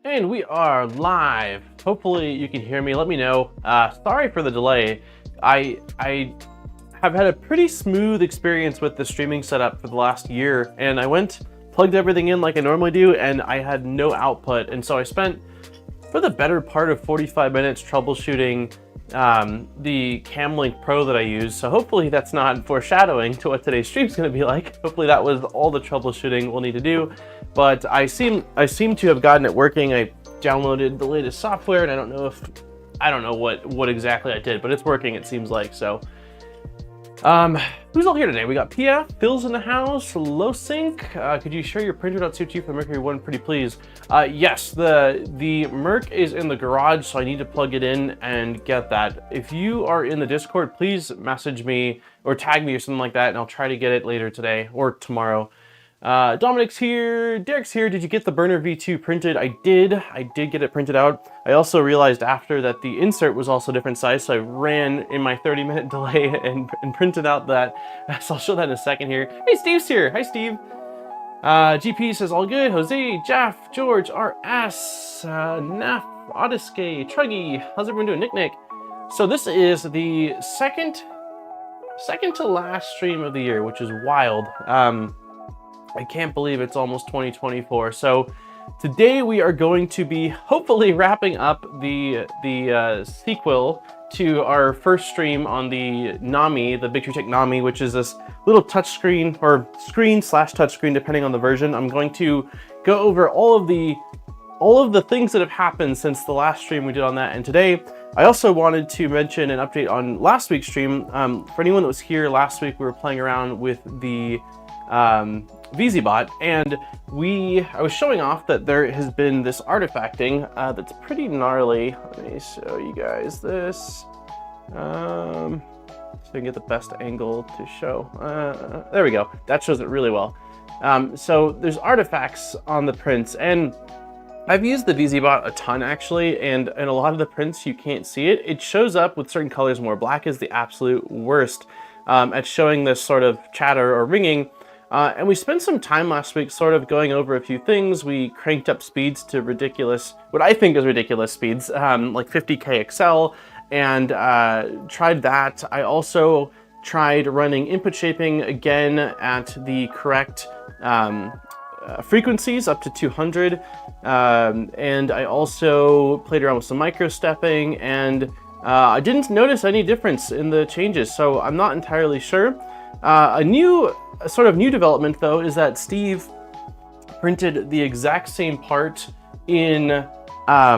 And we are live. Hopefully you can hear me. Let me know. Sorry for the delay. I have had a pretty smooth experience with the streaming setup for the last year, and I plugged everything in like I normally do, and I had no output. And so I spent for the better part of 45 minutes troubleshooting the Camlink Pro that I use. So hopefully that's not foreshadowing to what today's stream is going to be like. Hopefully that was all the troubleshooting we'll need to do. But I seem to have gotten it working. I downloaded the latest software, and I don't know what exactly I did, but it's working, it seems like. So who's all here today? We got Pia, Phil's in the house, Low Sync. Could you share your printer.ct for the Mercury 1 pretty please? Yes, the Merc is in the garage, so I need to plug it in and get that. If you are in the Discord, please message me or tag me or something like that, and I'll try to get it later today or tomorrow. Dominic's here, Derek's here. Did you get the Burner V2 printed? I did get it printed out. I also realized after that the insert was also different size, so I ran in my 30-minute delay and printed out that. So I'll show that in a second here. Hey, Steve's here. Hi, Steve. GP says all good. Jose, Jeff, George, RS, Naf, Odyssey, Truggy. How's everyone doing? Nick. So this is the second to last stream of the year, which is wild. I can't believe it's almost 2024. So today we are going to be hopefully wrapping up the sequel to our first stream on the Nami, the Big3Tech Nami, which is this little touchscreen or screen/touchscreen depending on the version. I'm going to go over all of the things that have happened since the last stream we did on that. And today I also wanted to mention an update on last week's stream. For anyone that was here last week, we were playing around with the VZBot, and I was showing off that there has been this artifacting that's pretty gnarly. Let me show you guys this. So I can get the best angle to show. There we go. That shows it really well. So there's artifacts on the prints, and I've used the VZBot a ton actually, and in a lot of the prints you can't see it. It shows up with certain colors more. Black is the absolute worst at showing this sort of chatter or ringing. And we spent some time last week sort of going over a few things. We cranked up speeds to what I think is ridiculous speeds, like 50K XL, and tried that. I also tried running input shaping again at the correct frequencies up to 200. And I also played around with some micro stepping, and I didn't notice any difference in the changes, so I'm not entirely sure. A sort of new development though is that Steve printed the exact same part in, I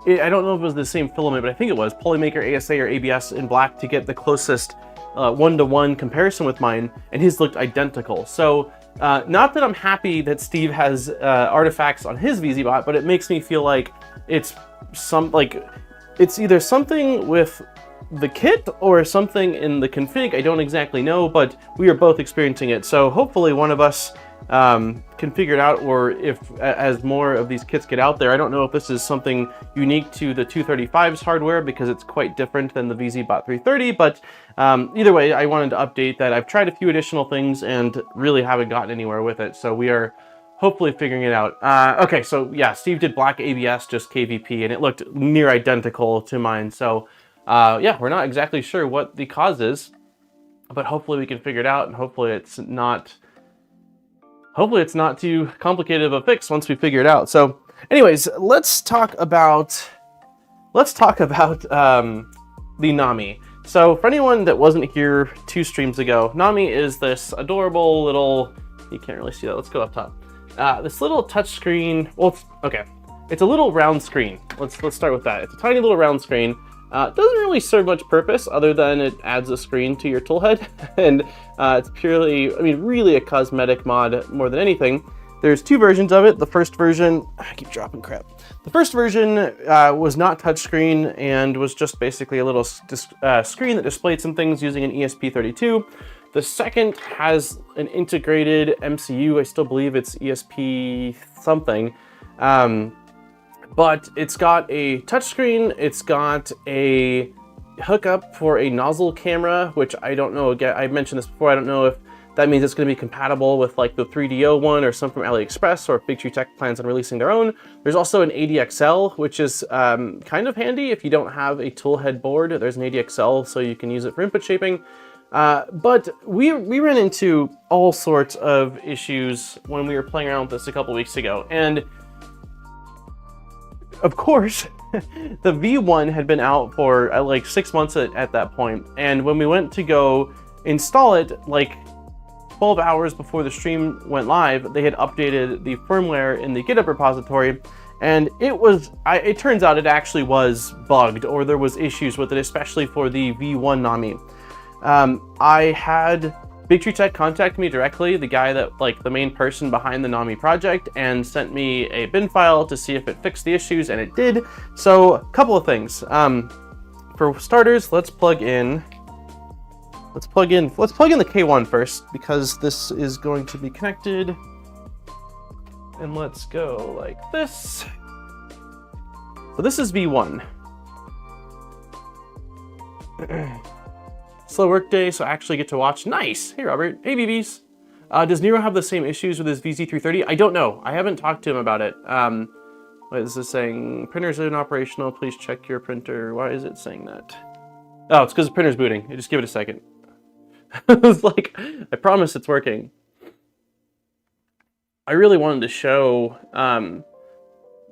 don't know if it was the same filament, but I think it was Polymaker ASA or ABS in black to get the closest one-to-one comparison with mine, and his looked identical. So not that I'm happy that Steve has artifacts on his VZBot, but it makes me feel like it's either something with the kit or something in the config. I don't exactly know, but we are both experiencing it. So hopefully one of us can figure it out, or if as more of these kits get out there. I don't know if this is something unique to the 235's hardware because it's quite different than the VZBot 330, but either way, I wanted to update that. I've tried a few additional things and really haven't gotten anywhere with it. So we are hopefully figuring it out. Okay, so yeah, Steve did black ABS, just KVP, and it looked near identical to mine. So yeah, we're not exactly sure what the cause is, but hopefully we can figure it out, and hopefully it's not too complicated of a fix once we figure it out. So anyways, let's talk about the Nami. So for anyone that wasn't here 2 streams ago, Nami is this adorable little, you can't really see that, let's go up top. This little touch screen, well, it's a little round screen. Let's start with that. It's a tiny little round screen. It doesn't really serve much purpose other than it adds a screen to your Toolhead, and it's purely, really a cosmetic mod more than anything. There's 2 versions of it. The first version, I keep dropping crap. The first version was not touchscreen and was just basically a little screen that displayed some things using an ESP32. The second has an integrated MCU. I still believe it's ESP something. But it's got a touchscreen, it's got a hookup for a nozzle camera, which I don't know, again, I mentioned this before, I don't know if That means it's going to be compatible with like the 3DO one or some from AliExpress, or if Big Tree Tech plans on releasing their own. There's also an ADXL, which is kind of handy if you don't have a Toolhead board. There's an ADXL, so you can use it for input shaping. But we ran into all sorts of issues when we were playing around with this a couple weeks ago. And of course, the V1 had been out for like 6 months at that point. And when we went to go install it, like 12 hours before the stream went live, they had updated the firmware in the Github repository. And it turns out it actually was bugged, or there was issues with it, especially for the V1 Nami. I had Big Tree Tech contact me directly, the guy that, like, the main person behind the Nami project, and sent me a bin file to see if it fixed the issues, and it did. So a couple of things. For starters, let's plug in the K1 first, because this is going to be connected. And let's go like this. So this is V1. Slow work day, so I actually get to watch. Nice! Hey, Robert. Hey, BBs. Does Nero have the same issues with his VZ330? I don't know. I haven't talked to him about it. What is this saying? Printer's inoperational. Please check your printer. Why is it saying that? Oh, it's because the printer's booting. Just give it a second. I was like, I promise it's working. I really wanted to show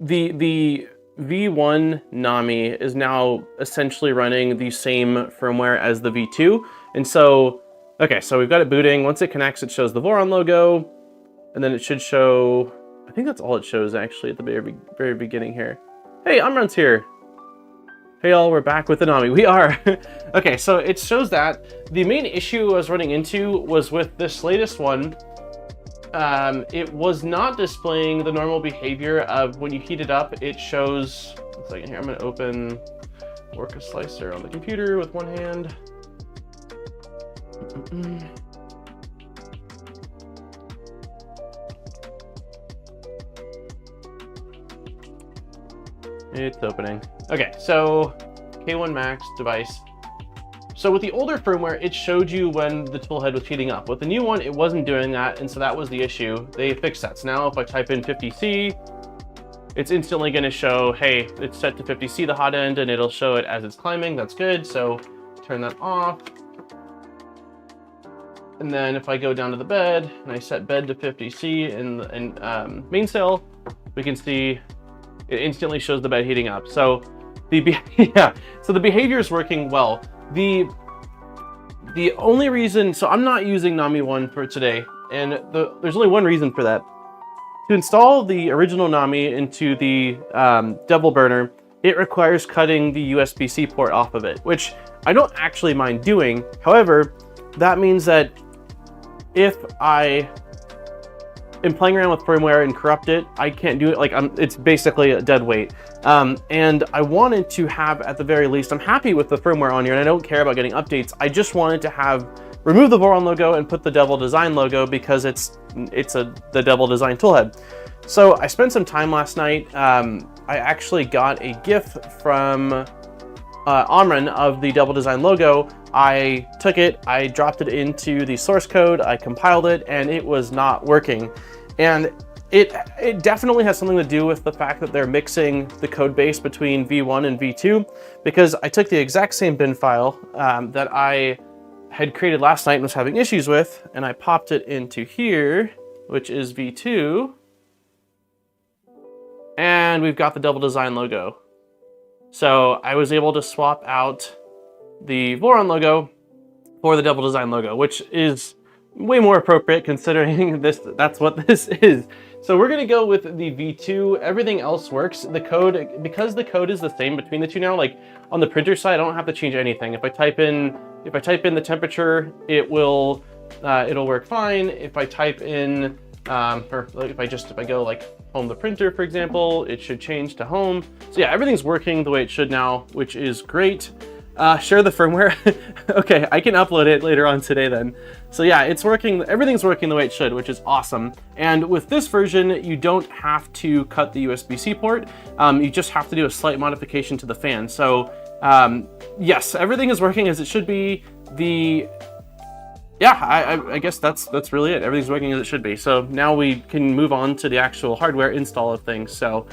the V1 Nami is now essentially running the same firmware as the V2. And so, okay, so we've got it booting. Once it connects, it shows the Voron logo, and then it should show, I think that's all it shows actually at the very beginning here. Hey, Amran's here. Hey all, we're back with the Nami. We are. Okay, so it shows that. The main issue I was running into was with this latest one. It was not displaying the normal behavior of when you heat it up, it shows, one second here, I'm gonna open Orca Slicer on the computer with one hand. It's opening. Okay, so K1 Max device. So with the older firmware, it showed you when the toolhead was heating up. With the new one, it wasn't doing that, and so that was the issue. They fixed that. So now if I type in 50C, it's instantly gonna show, hey, it's set to 50C, the hot end, and it'll show it as it's climbing. That's good, so turn that off. And then if I go down to the bed, and I set bed to 50C in mainsail, we can see it instantly shows the bed heating up. So the behavior is working well. The only reason, so I'm not using Nami 1 for today, and there's only one reason for that. To install the original Nami into the Devil burner, it requires cutting the USB-C port off of it, which I don't actually mind doing. However, that means that if I am playing around with firmware and corrupt it, I can't do it. Like, it's basically a dead weight. And I wanted to have, at the very least, I'm happy with the firmware on here, and I don't care about getting updates. I just wanted to remove the Voron logo and put the Devil Design logo, because it's the Devil Design toolhead. So I spent some time last night. I actually got a GIF from Amran of the Devil Design logo. I took it, I dropped it into the source code, I compiled it, and it was not working. And it definitely has something to do with the fact that they're mixing the code base between V1 and V2, because I took the exact same bin file that I had created last night and was having issues with, and I popped it into here, which is V2, and we've got the Devil Design logo. So I was able to swap out the Voron logo for the Devil Design logo, which is way more appropriate considering that's what this is. So we're gonna go with the V2. Everything else works. The code, because the code is the same between the two now, like on the printer side, I don't have to change anything. If I type in the temperature, it'll work fine. If I type in, or if I go like home the printer, for example, it should change to home. So yeah, everything's working the way it should now, which is great. Share the firmware. Okay, I can upload it later on today then. So yeah, it's working, everything's working the way it should, which is awesome. And with this version, you don't have to cut the USB-C port. You just have to do a slight modification to the fan. So yes, everything is working as it should be. yeah, I guess that's really it. Everything's working as it should be. So now we can move on to the actual hardware install of things. So,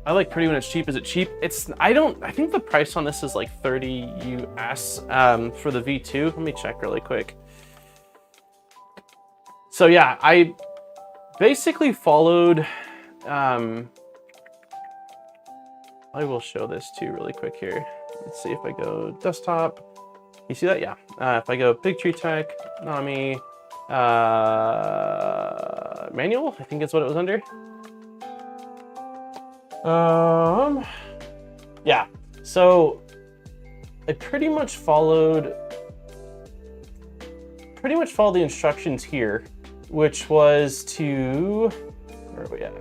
I like pretty when it's cheap. Is it cheap? I think the price on this is like 30 US for the V2. Let me check really quick. So yeah, I basically followed, I will show this too really quick here. Let's see if I go desktop. You see that? Yeah. If I go Big Tree Tech, Nami, manual, I think it's what it was under. Yeah, so I pretty much followed the instructions here, which was to, where are we at?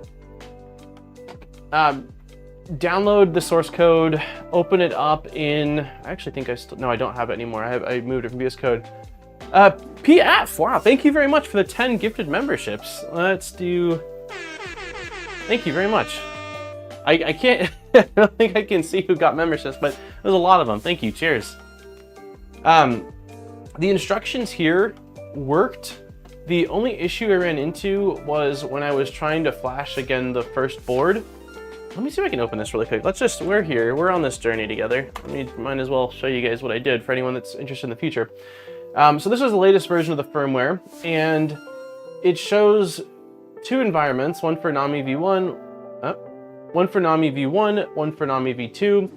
Download the source code, open it up in, I actually think no, I don't have it anymore. I moved it from VS Code. PF, wow, thank you very much for the 10 gifted memberships. Let's do, thank you very much. I can't, I don't think I can see who got memberships, but there's a lot of them. Thank you, cheers. The instructions here worked. The only issue I ran into was when I was trying to flash again the first board. Let me see if I can open this really quick. We're here, we're on this journey together. Might as well show you guys what I did for anyone that's interested in the future. So this was the latest version of the firmware, and it shows two environments, one for Nami V1, one for Nami V1, one for Nami V2.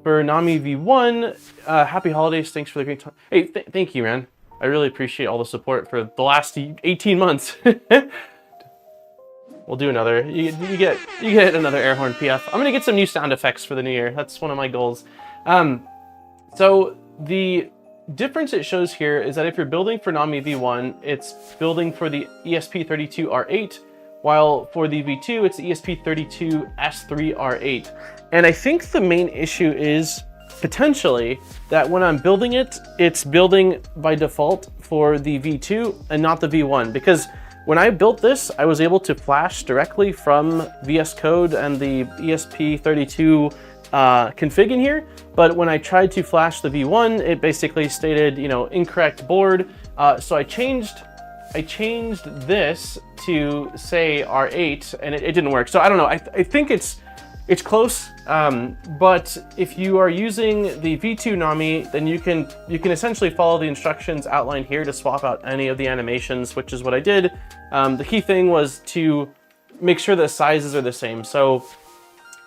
For Nami V1, happy holidays, thanks for the great time. Hey, thank you, man. I really appreciate all the support for the last 18 months. We'll do another. You get another air horn PF. I'm gonna get some new sound effects for the new year. That's one of my goals. So the difference it shows here is that if you're building for Nami V1, it's building for the ESP32R8, while for the V2, it's the ESP32S3R8. And I think the main issue is potentially that when I'm building it, it's building by default for the V2 and not the V1, because when I built this, I was able to flash directly from VS Code and the ESP32 config in here, but when I tried to flash the V1, it basically stated, incorrect board. So I changed this to say R8, and it didn't work. So I don't know. I think it's close, but if you are using the V2 Nami, then you can essentially follow the instructions outlined here to swap out any of the animations, which is what I did. The key thing was to make sure the sizes are the same. So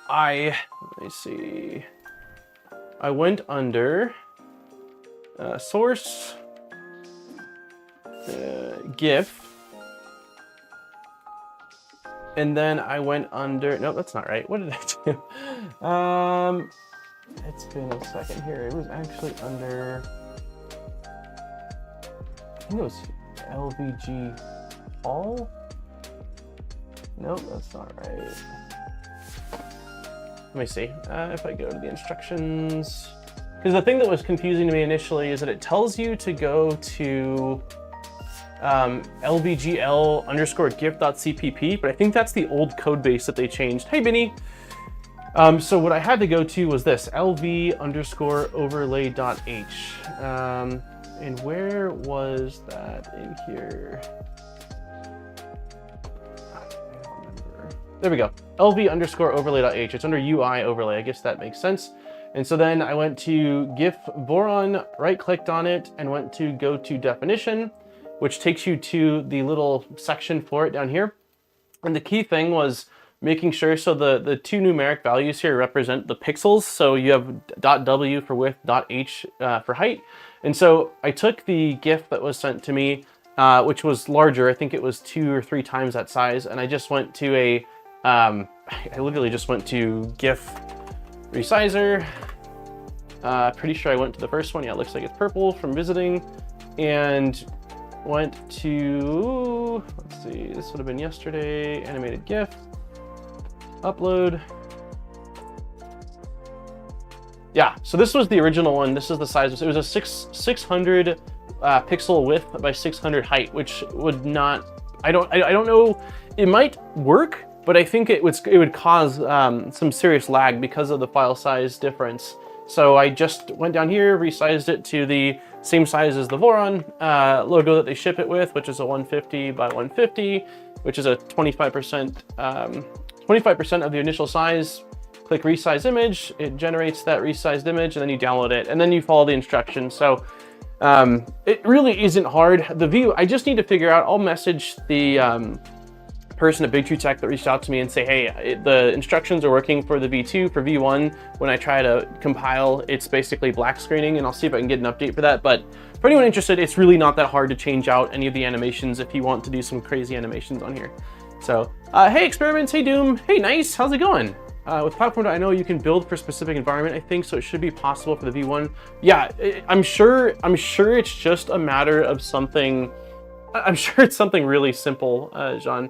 let me see. I went under source, GIF, and then I went under, no, that's not right. What did I do? It's been a second here. It was actually under, I think it was LVG all? Nope, that's not right. Let me see, if I go to the instructions, because the thing that was confusing to me initially is that it tells you to go to lvgl_gif.cpp, but I think that's the old code base that they changed. Hey, Benny. So what I had to go to was this, lv_overlay.h. And where was that in here? I don't remember. There we go, lv_overlay.h. It's under UI overlay. I guess that makes sense. And so then I went to GIF Voron, right-clicked on it, and went to go to definition, which takes you to the little section for it down here. And the key thing was making sure, so the two numeric values here represent the pixels. So you have .w for width, .h for height. And so I took the GIF that was sent to me, which was larger. I think it was 2 or 3 times that size. And I just went to I literally just went to GIF resizer. Pretty sure I went to the first one. Yeah, it looks like it's purple from visiting. And went to, let's see, this would have been yesterday, animated GIF, upload. Yeah, so this was the original one. This is the size. It was a 600 pixel width by 600 height, which would not, I don't know, it might work, but I think it would cause some serious lag because of the file size difference. So I just went down here, resized it to the same size as the Voron logo that they ship it with, which is a 150 by 150, which is a 25% of the initial size. Click resize image, it generates that resized image, and then you download it, and then you follow the instructions. So it really isn't hard. The view, I just need to figure out, I'll message the person at Big Tree Tech that reached out to me and say, hey, the instructions are working for the V2. For V1, when I try to compile, it's basically black screening, and I'll see if I can get an update for that. But for anyone interested, it's really not that hard to change out any of the animations if you want to do some crazy animations on here. So, hey Experiments, hey Doom, hey Nice, how's it going? With Platform.io, you can build for a specific environment, I think, so it should be possible for the V1. Yeah, I'm sure it's just a matter of something. I'm sure it's something really simple, John.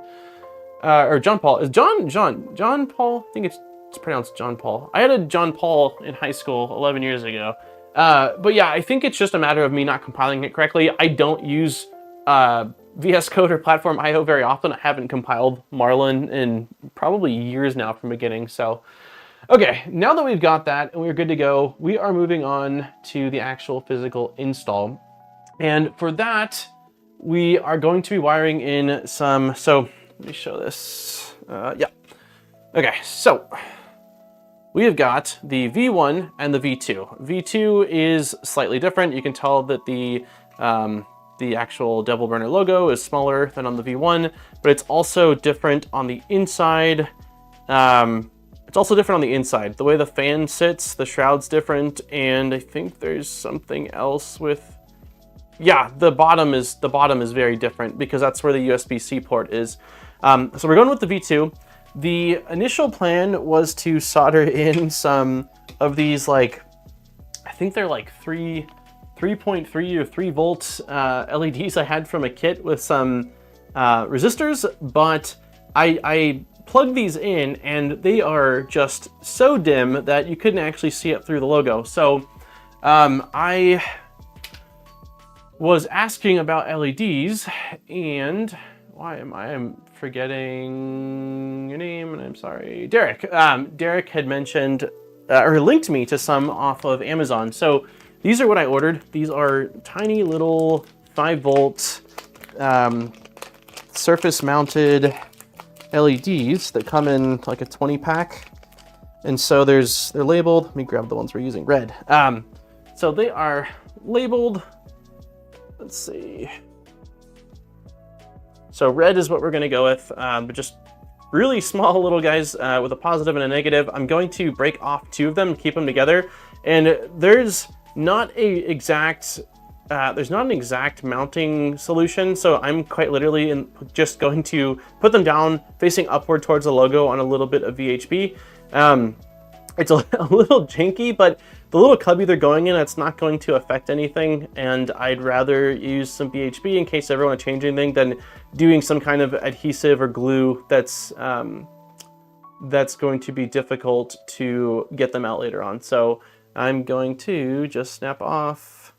Or John Paul. Is John Paul? I think it's pronounced John Paul. I had a John Paul in high school 11 years ago. But yeah, I think it's just a matter of me not compiling it correctly. I don't use VS Code or Platform.io very often. I haven't compiled Marlin in probably years now from beginning. So, okay, now that we've got that and we're good to go, we are moving on to the actual physical install. And for that, we are going to be wiring in some, so let me show this. Yeah. Okay, so we have got the V1 and the V2. V2 is slightly different. You can tell that the actual Devil Burner logo is smaller than on the V1, but it's also different on the inside. It's also different on the inside. The way the fan sits, the shroud's different, and I think there's something else with, yeah, the bottom is very different because that's where the USB-C port is. So we're going with the V2. The initial plan was to solder in some of these, like, I think they're like 3.3 or 3 volt LEDs I had from a kit with some resistors, but I plugged these in and they are just so dim that you couldn't actually see it through the logo. So I was asking about LEDs, and why am I'm forgetting your name, and I'm sorry, Derek. Derek had mentioned or linked me to some off of Amazon. So these are what I ordered. These are tiny little 5 volt surface mounted LEDs that come in like a 20 pack. And so they're labeled, let me grab the ones we're using, red. So they are labeled, let's see. So red is what we're gonna go with, but just really small little guys with a positive and a negative. I'm going to break off 2 of them and keep them together. And there's not an exact mounting solution, so I'm quite literally just going to put them down facing upward towards the logo on a little bit of VHP. It's a little janky, but the little cubby they're going in, it's not going to affect anything, and I'd rather use some VHP in case I ever want to change anything than doing some kind of adhesive or glue that's going to be difficult to get them out later on. So I'm going to just snap off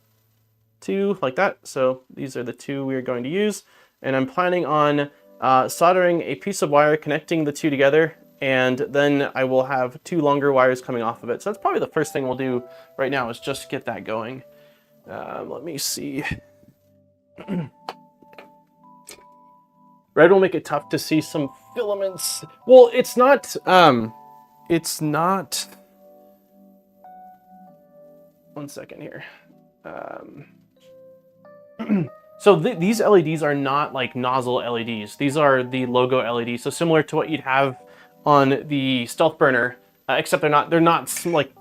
2 like that. So these are the 2 we are going to use, and I'm planning on soldering a piece of wire connecting the 2 together, and then I will have 2 longer wires coming off of it. So that's probably the first thing we'll do right now, is just get that going. Let me see. Red will make it tough to see some filaments. Well, it's not, one second here. So these LEDs are not like nozzle LEDs. These are the logo LEDs. So similar to what you'd have on the Stealth Burner, except they're not smart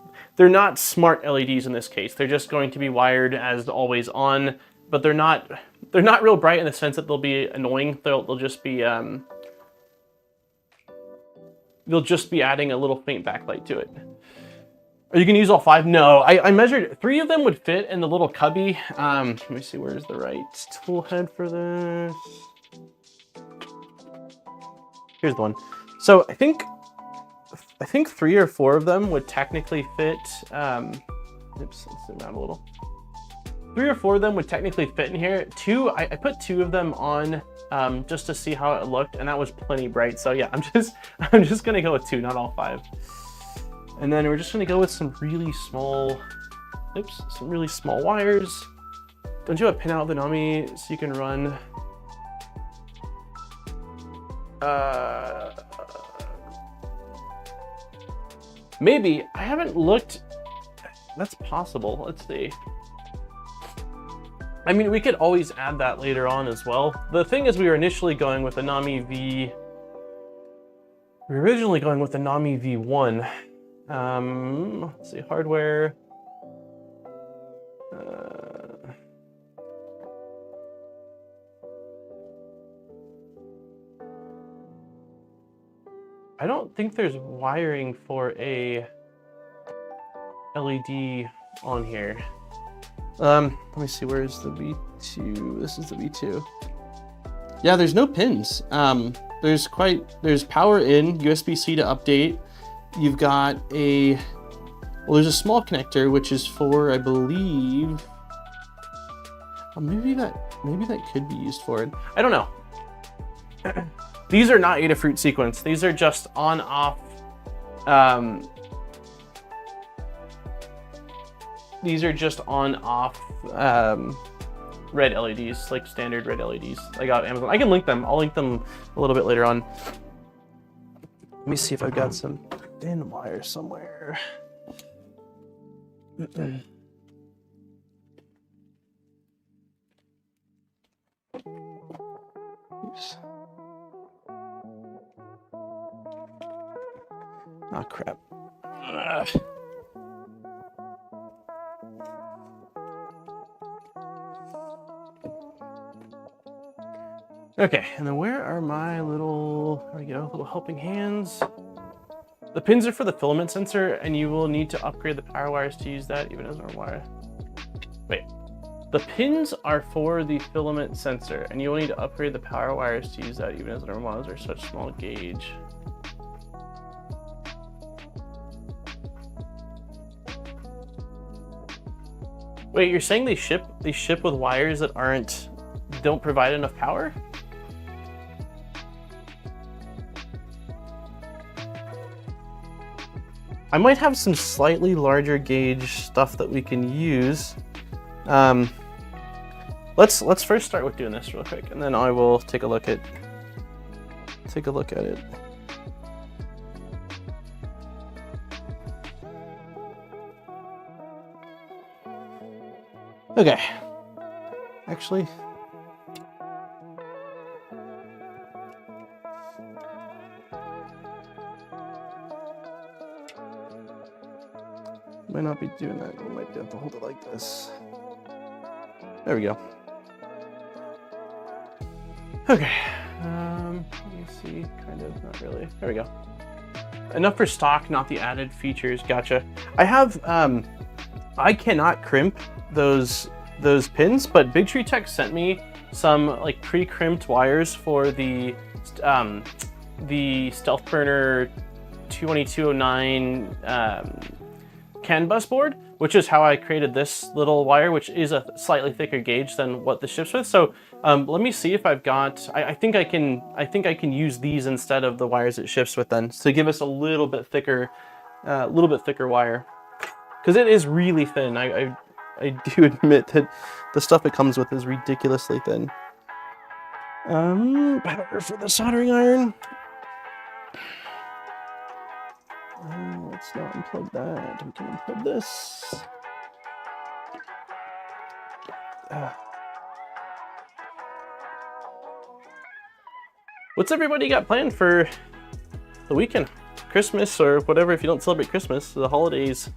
LEDs in this case. They're just going to be wired as always on, but they're not real bright in the sense that they'll be annoying. They'll just be adding a little faint backlight to it. Are you gonna use all 5? No, I measured 3 of them would fit in the little cubby. Let me see, where's the right tool head for this? Here's the one. So I think 3 or 4 of them would technically fit. Oops, let's zoom out a little. 3 or 4 of them would technically fit in here. 2, I put 2 of them on just to see how it looked, and that was plenty bright. So yeah, I'm just gonna go with 2, not all 5. And then we're just gonna go with some really small, some really small wires. Don't you have a pin out the Nami so you can run? Maybe, I haven't looked. That's possible, let's see. I mean, we could always add that later on as well. The thing is, we were initially going with the Nami V. We were originally going with the Nami V1. Let's see, hardware. I don't think there's wiring for a LED on here. Let me see, where's the V2? This is the V2. Yeah, there's no pins. There's power in, USB-C to update. You've got well, there's a small connector, which is for, I believe, maybe that could be used for it. I don't know. These are not Adafruit sequence. These are just on-off. These are just on-off red LEDs, like standard red LEDs. I got Amazon. I can link them. I'll link them a little bit later on. Let me see if I've got some thin wire somewhere. Oops. Oh, crap. Okay, and then where are my little, there we go, little helping hands. The pins are for the filament sensor, and you will need to upgrade the power wires to use that, even as our wire. Wait, the pins are for the filament sensor, and you will need to upgrade the power wires to use that, even as our wires are such small gauge. Wait, you're saying they ship with wires that don't provide enough power? I might have some slightly larger gauge stuff that we can use. Let's first start with doing this real quick, and then I will take a look at it. Okay. Actually, might not be doing that. We might have to hold it like this. There we go. Okay. Let me see. Kind of, not really. There we go. Enough for stock, not the added features. Gotcha. I have. I cannot crimp those pins, but Big Tree Tech sent me some like pre-crimped wires for the Stealth Burner 22209 CAN bus board, which is how I created this little wire, which is a slightly thicker gauge than what this ships with. So let me see if I've got. I think I can use these instead of the wires it ships with, then, to give us a little bit thicker wire, because it is really thin. I do admit that the stuff it comes with is ridiculously thin. Power for the soldering iron. Let's not unplug that. We can unplug this. What's everybody got planned for the weekend? Christmas or whatever, if you don't celebrate Christmas, the holidays.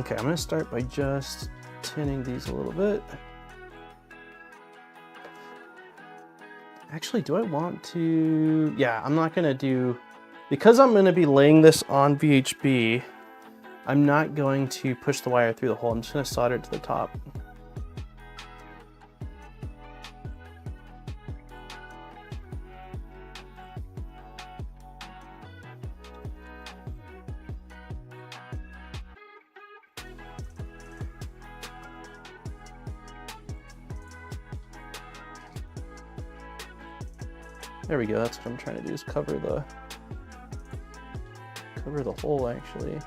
Okay, I'm going to start by just tinning these a little bit. Actually, do I want to? Yeah, I'm not going to do, because I'm going to be laying this on VHB, I'm not going to push the wire through the hole. I'm just going to solder it to the top. There we go. That's what I'm trying to do, is cover the hole actually.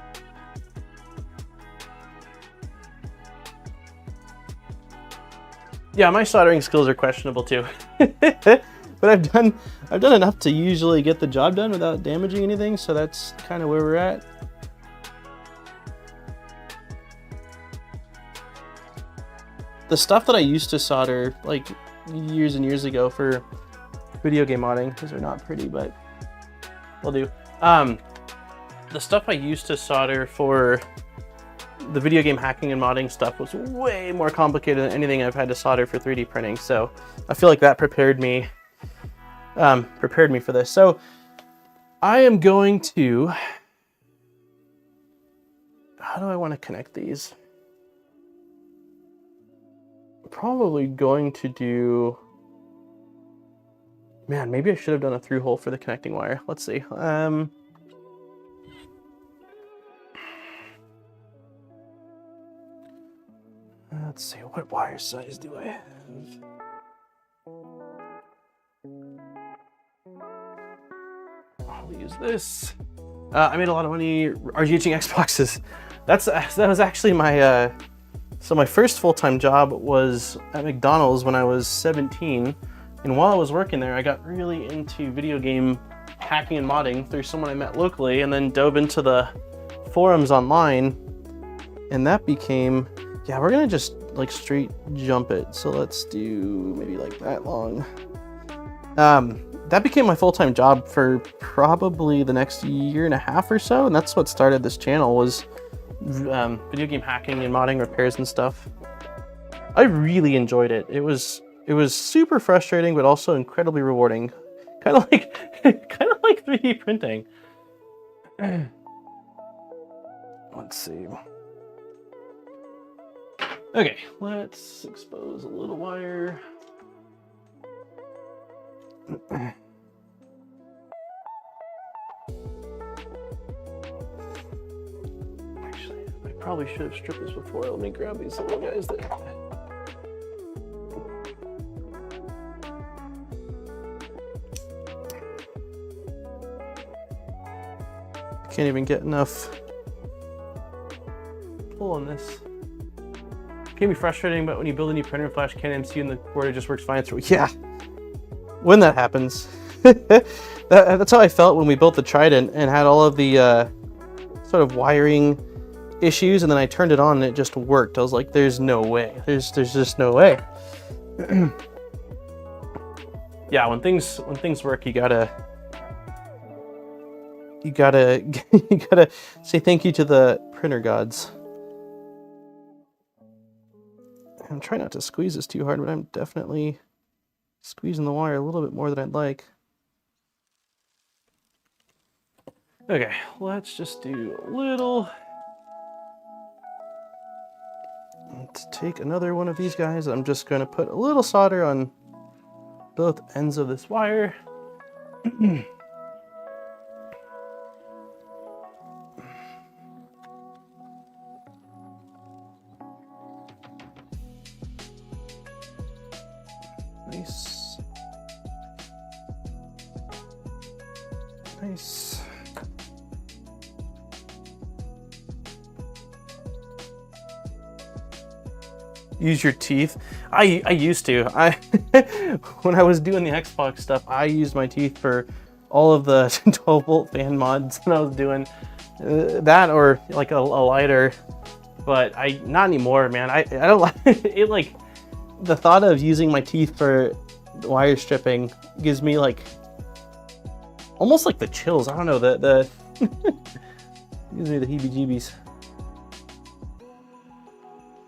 Yeah, my soldering skills are questionable too. But I've done enough to usually get the job done without damaging anything, so that's kind of where we're at. The stuff that I used to solder like years and years ago for video game modding, these are not pretty, but will do. The stuff I used to solder for the video game hacking and modding stuff was way more complicated than anything I've had to solder for 3D printing. So I feel like that prepared me for this. So I am going to, how do I want to connect these? Probably going to do, man, maybe I should have done a through hole for the connecting wire. Let's see. Let's see, what wire size do I have? I'll use this. I made a lot of money RGHing Xboxes. That was actually my, so my first full-time job was at McDonald's when I was 17. And while I was working there, I got really into video game hacking and modding through someone I met locally, and then dove into the forums online. And that became, yeah, we're gonna just like straight jump it. So let's do maybe like that long. That became my full-time job for probably the next year and a half or so. And that's what started this channel, was video game hacking and modding repairs and stuff. I really enjoyed it. It was super frustrating, but also incredibly rewarding. Kind of like 3D printing. Let's see. Okay, let's expose a little wire. Actually, I probably should have stripped this before. Let me grab these little guys that... Can't even get enough pull on this. Can be frustrating, but when you build a new printer, flash can MCU and the board, it just works fine. So yeah, when that happens, that's how I felt when we built the Trident and had all of the sort of wiring issues, and then I turned it on and it just worked. I was like, "There's no way. There's just no way." Yeah, when things work, you gotta say thank you to the printer gods. I'm trying not to squeeze this too hard, but I'm definitely squeezing the wire a little bit more than I'd like. Okay, let's just do a little. Let's take another one of these guys. I'm just going to put a little solder on both ends of this wire. Nice. Nice. Use your teeth. I used to. When I was doing the Xbox stuff, I used my teeth for all of the 12-volt fan mods that I was doing. That or like a lighter, but not anymore, man. I don't like it. Like, the thought of using my teeth for wire stripping gives me like almost like the chills. I don't know, the gives me the heebie-jeebies.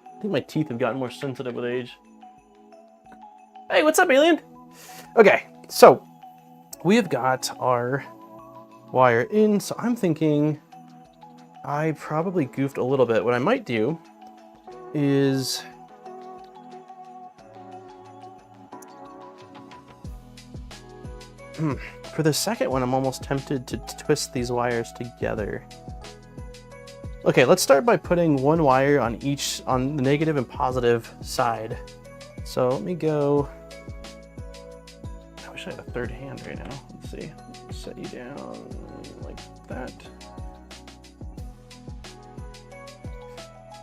I think my teeth have gotten more sensitive with age. Hey, what's up, alien? Okay, so we have got our wire in, so I'm thinking I probably goofed a little bit. What I might do is for the second one, I'm almost tempted to twist these wires together. Okay, let's start by putting one wire on the negative and positive side. So let me go, wish I had a third hand right now. Let's see. Set you down like that.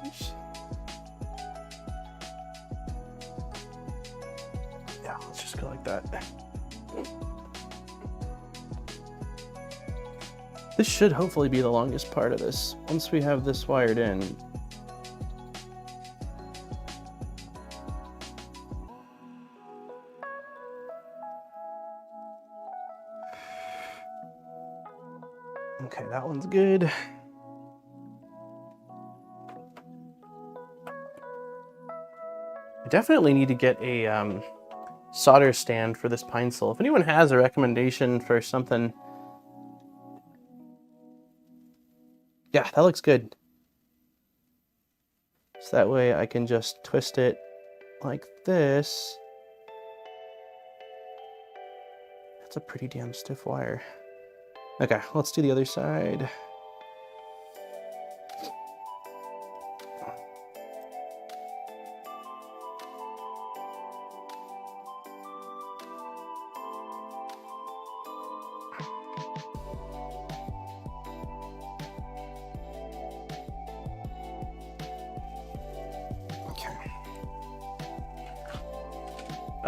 Oops. Yeah, let's just go like that. This should hopefully be the longest part of this. Once we have this wired in. Okay, that one's good. I definitely need to get a solder stand for this pine sol. If anyone has a recommendation for something, yeah, that looks good. So that way I can just twist it like this. That's a pretty damn stiff wire. Okay, let's do the other side.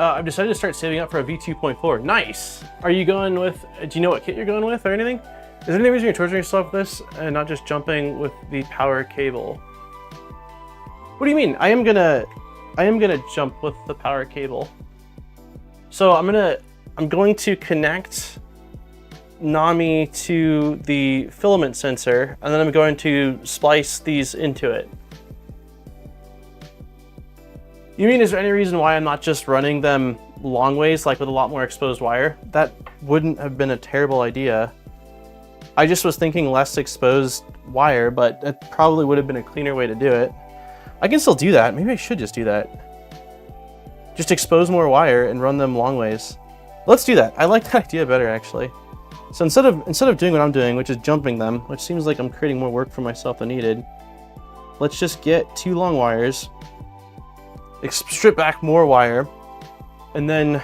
I've decided to start saving up for a V2.4. Nice! Are you going with, do you know what kit you're going with or anything? Is there any reason you're torturing yourself with this and not just jumping with the power cable? What do you mean? I am gonna jump with the power cable. So I'm going to connect Nami to the filament sensor, and then I'm going to splice these into it. You mean, is there any reason why I'm not just running them long ways, like with a lot more exposed wire? That wouldn't have been a terrible idea. I just was thinking less exposed wire, but it probably would have been a cleaner way to do it. I can still do that. Maybe I should just do that. Just expose more wire and run them long ways. Let's do that. I like that idea better, actually. So instead of doing what I'm doing, which is jumping them, which seems like I'm creating more work for myself than needed, let's just get 2 long wires, strip back more wire, and then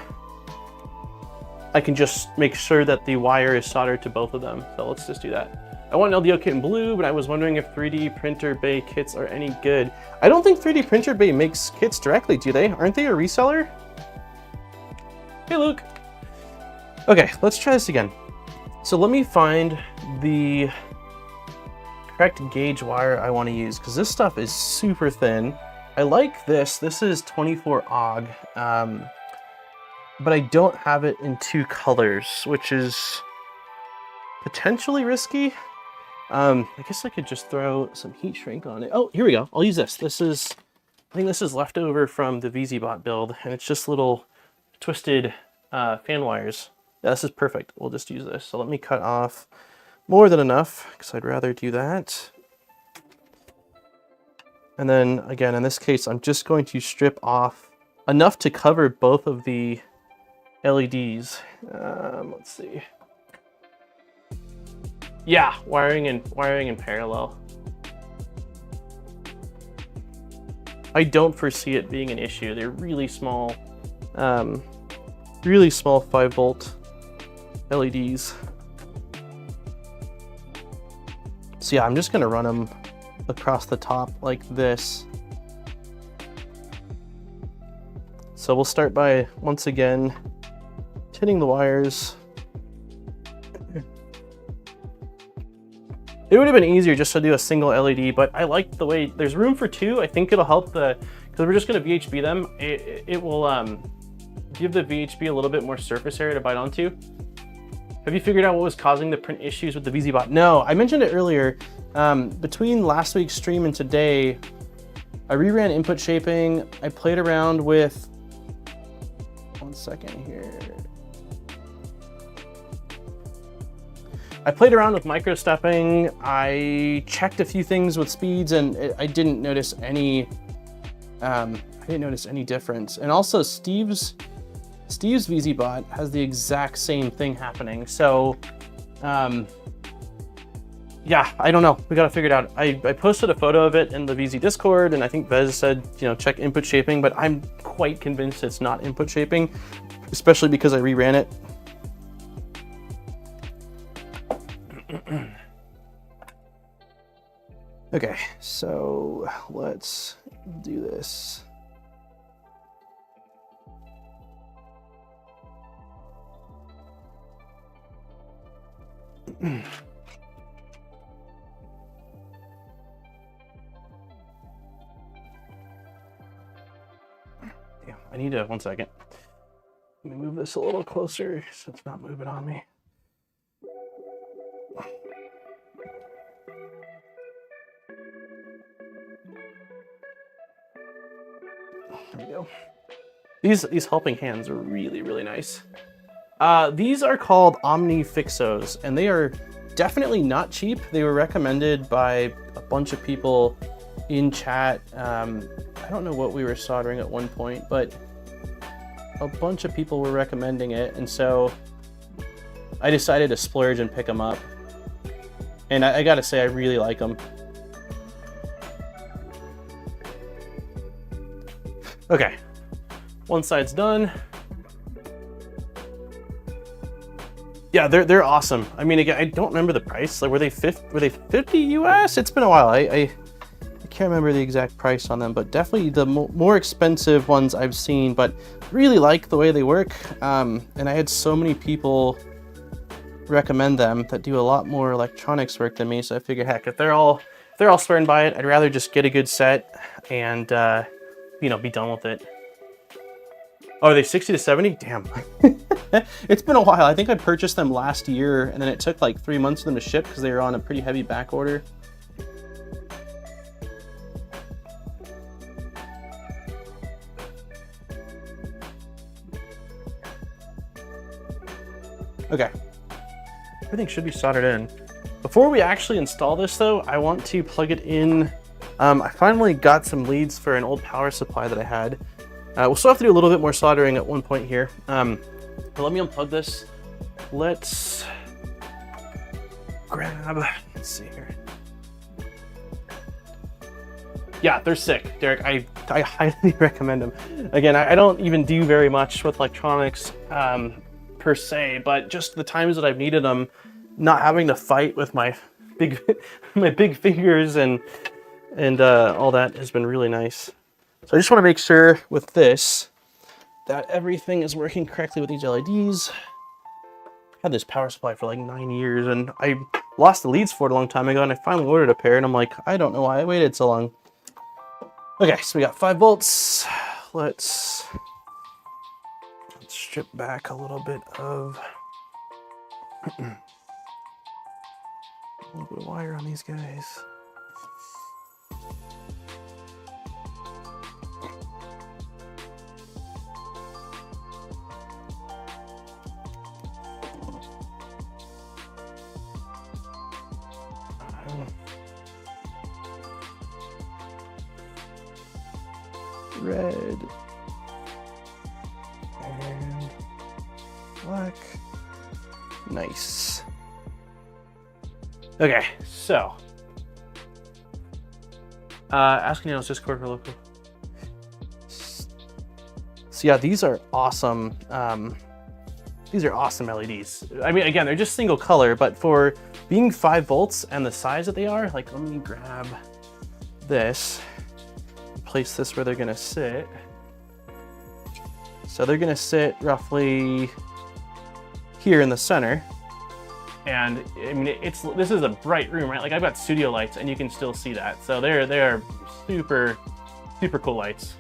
I can just make sure that the wire is soldered to both of them. So let's just do that. I want an LDO kit in blue, but I was wondering if 3D Printer Bay kits are any good. I don't think 3D Printer Bay makes kits directly, do they? Aren't they a reseller? Hey, Luke. Okay, let's try this again. So let me find the correct gauge wire I want to use, because this stuff is super thin. I like this. This is 24 AUG, but I don't have it in 2 colors, which is potentially risky. I guess I could just throw some heat shrink on it. Oh, here we go. I'll use this. I think this is leftover from the VZBot build, and it's just little twisted fan wires. Yeah, this is perfect. We'll just use this. So let me cut off more than enough, because I'd rather do that. And then again, in this case, I'm just going to strip off enough to cover both of the LEDs. Let's see. Yeah, wiring in parallel. I don't foresee it being an issue. They're really small 5-volt LEDs. So yeah, I'm just gonna run them across the top like this. So we'll start by, once again, tinning the wires. It would have been easier just to do a single LED, but I like the way there's room for 2. I think it'll help because we're just going to VHB them. It will give the VHB a little bit more surface area to bite onto. Have you figured out what was causing the print issues with the VZBot? No, I mentioned it earlier. Between last week's stream and today, I reran input shaping. I played around with, one second here. I played around with micro stepping. I checked a few things with speeds, and I didn't notice any. Difference. And also, Steve's VZBot has the exact same thing happening. So, yeah, I don't know. We got to figure it out. I posted a photo of it in the VZ Discord, and I think Vez said, you know, check input shaping, but I'm quite convinced it's not input shaping, especially because I reran it. Okay, so let's do this. Yeah, I need to, 1 second. Let me move this a little closer so it's not moving on me. There we go. These helping hands are really, really nice. These are called Omni Fixos, and they are definitely not cheap. They were recommended by a bunch of people in chat. I don't know what we were soldering at one point, but a bunch of people were recommending it, and so I decided to splurge and pick them up. And I gotta say, I really like them. Okay, one side's done. Yeah, they're awesome. I mean, again, I don't remember the price. Like, were they 50 US? It's been a while. I can't remember the exact price on them, but definitely the more expensive ones I've seen, but really like the way they work. And I had so many people recommend them that do a lot more electronics work than me, so I figured, heck, if they're all swearing by it, I'd rather just get a good set and you know, be done with it. Oh, are they 60 to 70? Damn. It's been a while. I think I purchased them last year, and then it took like 3 months for them to ship because they were on a pretty heavy back order. Okay. Everything should be soldered in. Before we actually install this though, I want to plug it in. I finally got some leads for an old power supply that I had. We'll still have to do a little bit more soldering at one point here. But let me unplug this. Let's grab, let's see here. Yeah, they're sick, Derek. I highly recommend them. Again, I don't even do very much with electronics per se, but just the times that I've needed them, not having to fight with my big fingers and all that has been really nice. So I just want to make sure with this that everything is working correctly with these LEDs. I had this power supply for like 9 years, and I lost the leads for it a long time ago, and I finally ordered a pair, and I'm like, I don't know why I waited so long. Okay, so we got 5 volts. Let's strip back a little bit of a little bit of wire on these guys. Red and black. Nice. Okay, so asking you on Discord for local. So yeah, these are awesome. These are awesome LEDs. I mean, again, they're just single color, but for being 5 volts and the size that they are, like, let me grab this. Place this where they're gonna sit. So they're gonna sit roughly here in the center. And I mean, this is a bright room, right? Like, I've got studio lights and you can still see that. So they are super, super cool lights.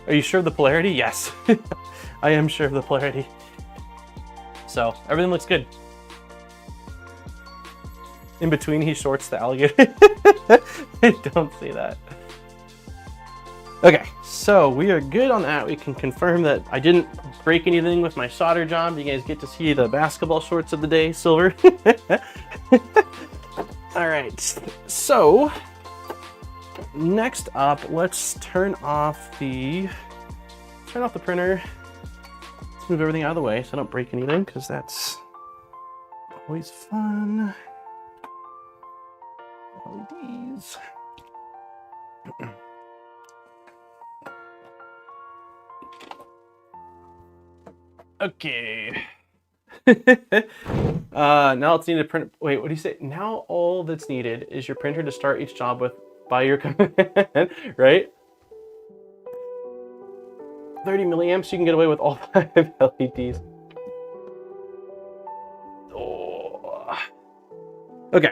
Are you sure of the polarity? Yes, I am sure of the polarity. So everything looks good. In between, he shorts the alligator. I don't see that. Okay, so we are good on that. We can confirm that I didn't break anything with my solder job. You guys get to see the basketball shorts of the day, silver. All right, so next up, let's turn off the printer. Let's move everything out of the way so I don't break anything, because that's Always fun. LEDs. Okay. Now it's needed to print. Wait, what do you say? Now all that's needed is your printer to start each job with by your command, right? 30 milliamps, you can get away with all 5 LEDs. Oh. Okay.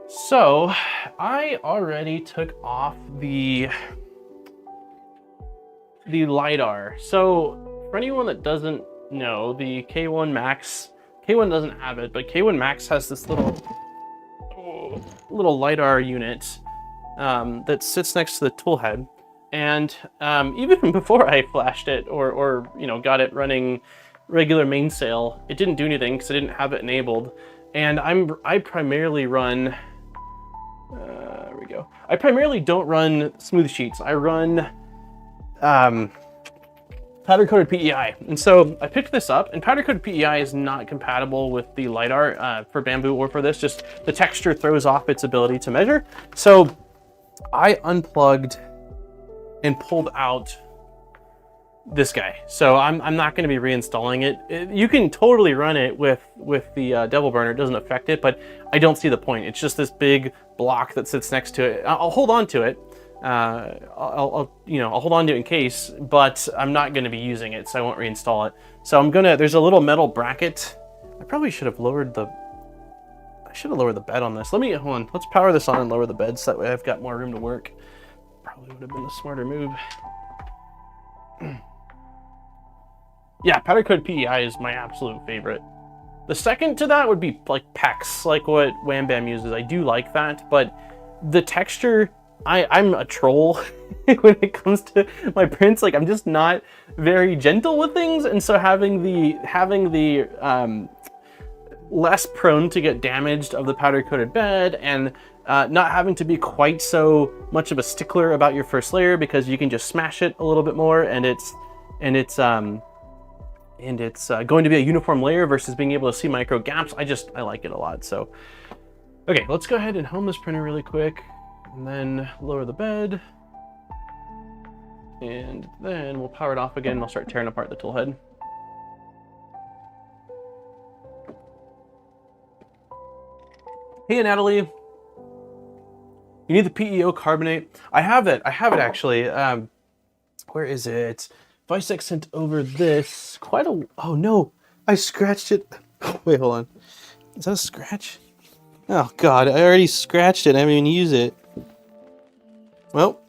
So I already took off the LiDAR. So for anyone that doesn't know, the K1 Max, K1 doesn't have it, but K1 Max has this little LiDAR unit that sits next to the toolhead. And even before I flashed it or you know, got it running regular mainsail, it didn't do anything because I didn't have it enabled. And I primarily run, there we go. I primarily don't run smooth sheets. I run powder coated PEI. And so I picked this up, and powder coated PEI is not compatible with the LiDAR for Bamboo or for this. Just the texture throws off its ability to measure. So I unplugged and pulled out this guy. So I'm not going to be reinstalling it. You can totally run it with the Devil Burner. It doesn't affect it, but I don't see the point. It's just this big block that sits next to it. I'll hold on to it. I'll hold on to it in case, but I'm not going to be using it, so I won't reinstall it. So there's a little metal bracket. I probably should have lowered the bed on this. Hold on. Let's power this on and lower the bed so that way I've got more room to work. Probably would have been a smarter move. Yeah, powder coated PEI is my absolute favorite. The second to that would be like PEX, like what Wham Bam uses. I do like that, but the texture, I'm a troll when it comes to my prints. Like, I'm just not very gentle with things, and so having the less prone to get damaged of the powder coated bed, and not having to be quite so much of a stickler about your first layer because you can just smash it a little bit more, and it's going to be a uniform layer versus being able to see micro gaps. I like it a lot. So, okay, let's go ahead and home this printer really quick, and then lower the bed, and then we'll power it off again, and I'll start tearing apart the tool head. Hey, Natalie. You need the PEO carbonate. I have it actually. Where is it? Vicek sent over this. Oh no, I scratched it. Wait, hold on. Is that a scratch? Oh God, I already scratched it. I haven't even used it. Well,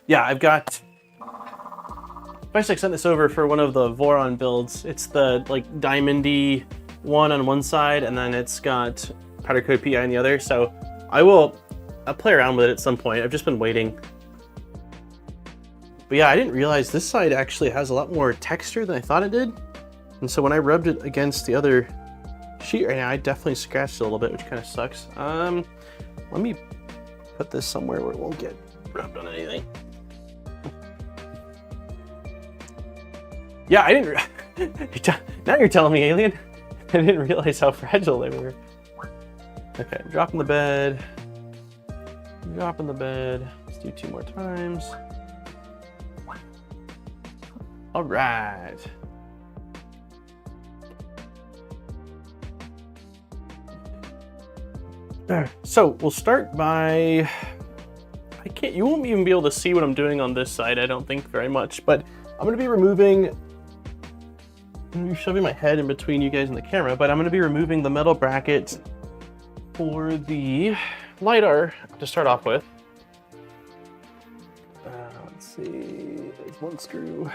yeah, I've got. Vicek sent this over for one of the Voron builds. It's the like diamondy one on one side, and then it's got powder coated PEI on the other. So I'll play around with it at some point. I've just been waiting. But yeah, I didn't realize this side actually has a lot more texture than I thought it did. And so when I rubbed it against the other sheet right now, I definitely scratched it a little bit, which kind of sucks. Let me put this somewhere where it won't get rubbed on anything. Yeah, I didn't. Now you're telling me, Alien. I didn't realize how fragile they were. Okay, dropping the bed. Dropping the bed. Let's do 2 more times. All right. So we'll start by, you won't even be able to see what I'm doing on this side, I don't think very much, but I'm gonna be removing, I'm gonna be shoving my head in between you guys and the camera, but I'm gonna be removing the metal bracket for the LiDAR to start off with. Let's see, there's one screw.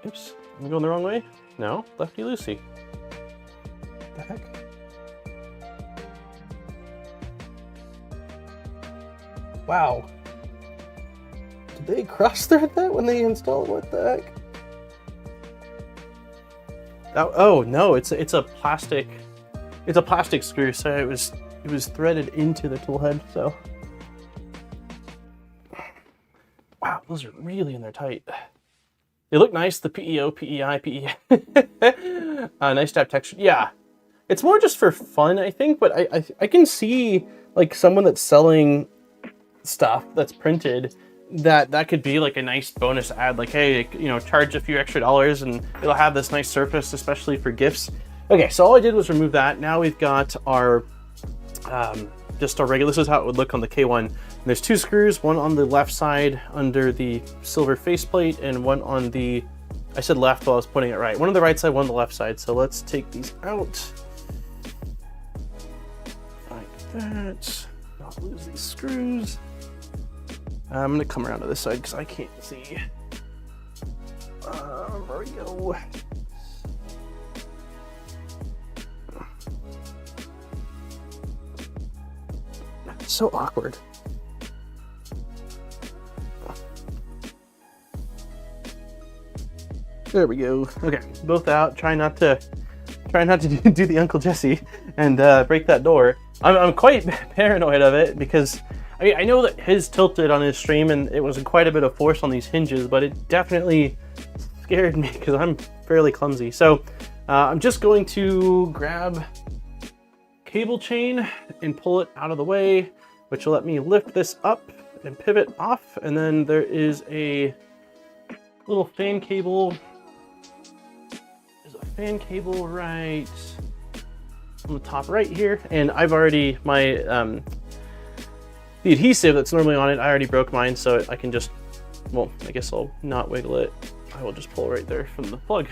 Oops, am I going the wrong way? No, lefty loosey. What the heck? Wow. Did they cross-thread that when they installed it? What the heck? Oh no, it's a plastic screw, so it was threaded into the tool head, so. Wow, those are really in there tight. They look nice, the PEO, PEI, PEI. Nice to have texture. Yeah, it's more just for fun, I think, but I can see like someone that's selling stuff that's printed that could be like a nice bonus ad, like, hey, you know, charge a few extra dollars and it'll have this nice surface, especially for gifts. Okay, so all I did was remove that. Now we've got our just our regular, this is how it would look on the K1. And there's two screws, one on the left side under the silver faceplate and one on the, I said left while I was putting it right. One on the right side, one on the left side. So let's take these out. Like that. Not lose these screws. I'm gonna come around to this side because I can't see. There we go. So awkward. There we go. Okay, both out. Try not to do the Uncle Jesse and break that door. I'm quite paranoid of it because I mean, I know that his tilted on his stream and it was quite a bit of force on these hinges, but it definitely scared me because I'm fairly clumsy. So I'm just going to grab cable chain and pull it out of the way, which will let me lift this up and pivot off. And then there is a little fan cable. There's a fan cable right on the top right here. And I've already, my, the adhesive that's normally on it, I already broke mine, so I can just, well, I guess I'll not wiggle it. I will just pull right there from the plug.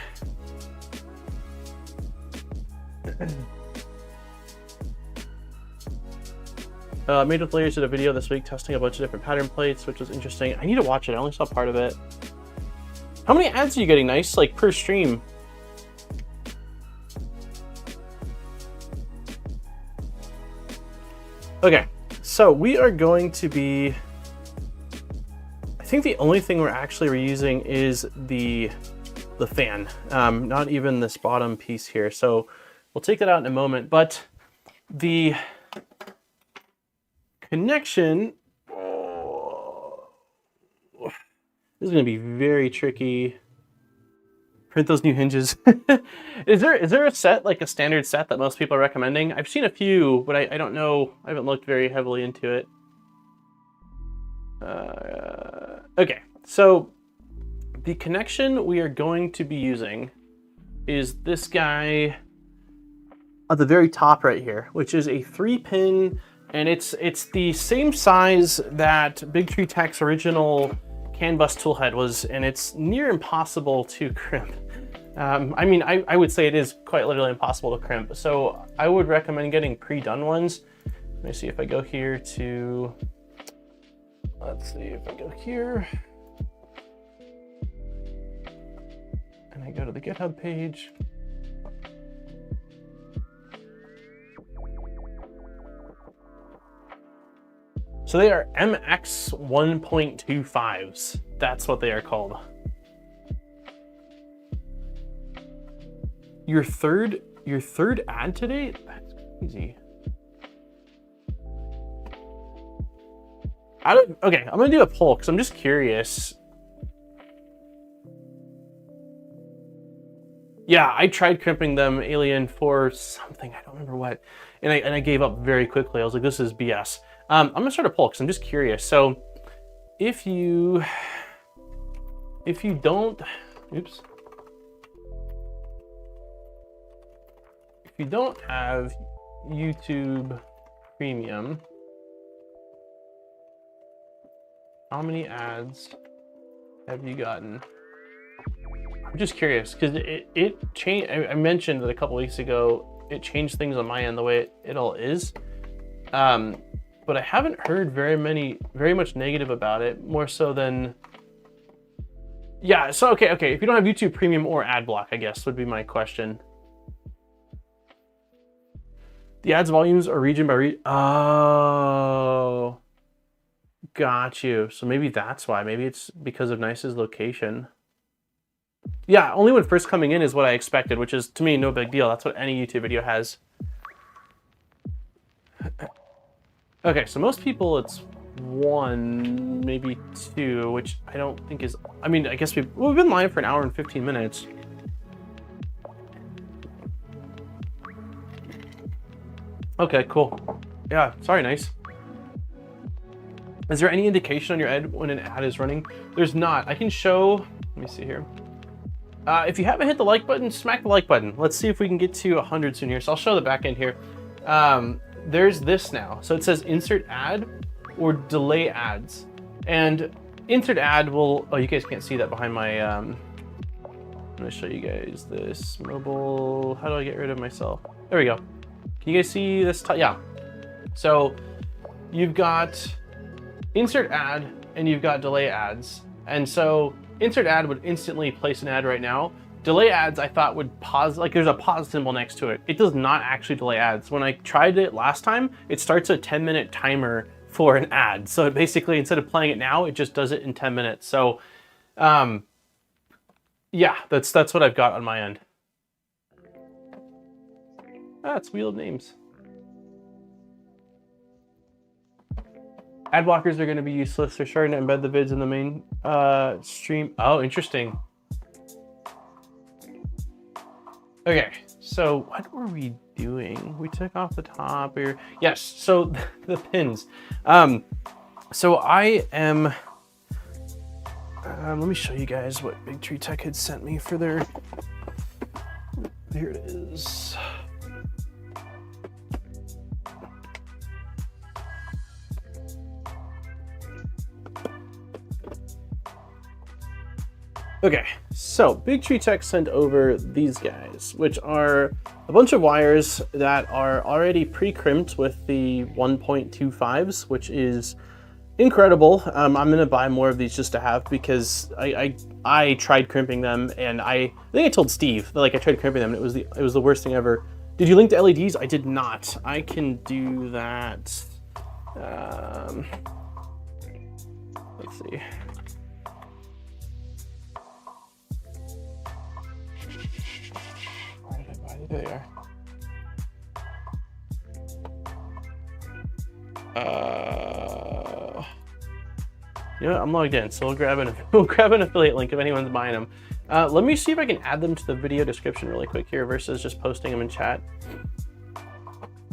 Made with Layers did a video this week testing a bunch of different pattern plates, which was interesting. I need to watch it. I only saw part of it. How many ads are you getting? Nice, like per stream? Okay, so we are going to be, I think the only thing we're actually reusing is the fan, not even this bottom piece here. So we'll take that out in a moment, but the connection, this is going to be very tricky. Print those new hinges. Is there a set, like a standard set that most people are recommending? I've seen a few, but I don't know. I haven't looked very heavily into it. Okay, so the connection we are going to be using is this guy at the very top right here, which is a 3-pin, and it's the same size that Big Tree Tech's original CAN bus toolhead was, and it's near impossible to crimp. I mean, I would say it is quite literally impossible to crimp, so I would recommend getting pre-done ones. Let me see if I go here to, let's see if I go here, and I go to the GitHub page. So they are MX 1.25s. That's what they are called. Your third ad today? That's crazy. Okay, I'm gonna do a poll because I'm just curious. Yeah, I tried crimping them, Alien, for something, I don't remember what, and I gave up very quickly. I was like, this is BS. I'm gonna start a poll because I'm just curious. So if you don't, oops. If you don't have YouTube Premium, how many ads have you gotten? I'm just curious because it changed. I mentioned that a couple weeks ago, it changed things on my end the way it all is. But I haven't heard very much negative about it, more so than, yeah, so okay, if you don't have YouTube Premium or ad block, I guess would be my question. The ads volumes are region by region. Oh, got you. So maybe that's why. Maybe it's because of Nice's location. Yeah, only when first coming in is what I expected, which is, to me, no big deal. That's what any YouTube video has. Okay, so most people, it's 1, maybe 2, which I don't think is, I mean, I guess we've been live for an hour and 15 minutes. Okay, cool. Yeah, sorry, nice. Is there any indication on your ad when an ad is running? There's not. I can show, let me see here. If you haven't hit the like button, smack the like button. Let's see if we can get to 100 soon here. So I'll show the back end here. There's this now. So it says insert ad or delay ads. And insert ad will, oh, you guys can't see that behind my, I'm gonna show you guys this mobile. How do I get rid of myself? There we go. Can you guys see this? Yeah. So you've got insert ad and you've got delay ads. And so insert ad would instantly place an ad right now. Delay ads I thought would pause, like there's a pause symbol next to it. It does not actually delay ads. When I tried it last time, it starts a 10-minute timer for an ad. So it basically, instead of playing it now, it just does it in 10 minutes. So yeah, that's what I've got on my end. Ah, it's Wheel of Names. Ad blockers are going to be useless. They're starting to embed the vids in the main stream. Oh, interesting. Okay, so what were we doing? We took off the top here. Yes, so the pins. So I am, let me show you guys what Big Tree Tech had sent me for their, here it is. Okay, so Big Tree Tech sent over these guys, which are a bunch of wires that are already pre-crimped with the 1.25s, which is incredible. I'm gonna buy more of these just to have, because I tried crimping them, and I think I told Steve that, like, I tried crimping them and it was the worst thing ever. Did you link to LEDs? I did not. I can do that. Let's see. There they are. You know what? I'm logged in, so we'll grab an affiliate link if anyone's buying them. Let me see if I can add them to the video description really quick here versus just posting them in chat.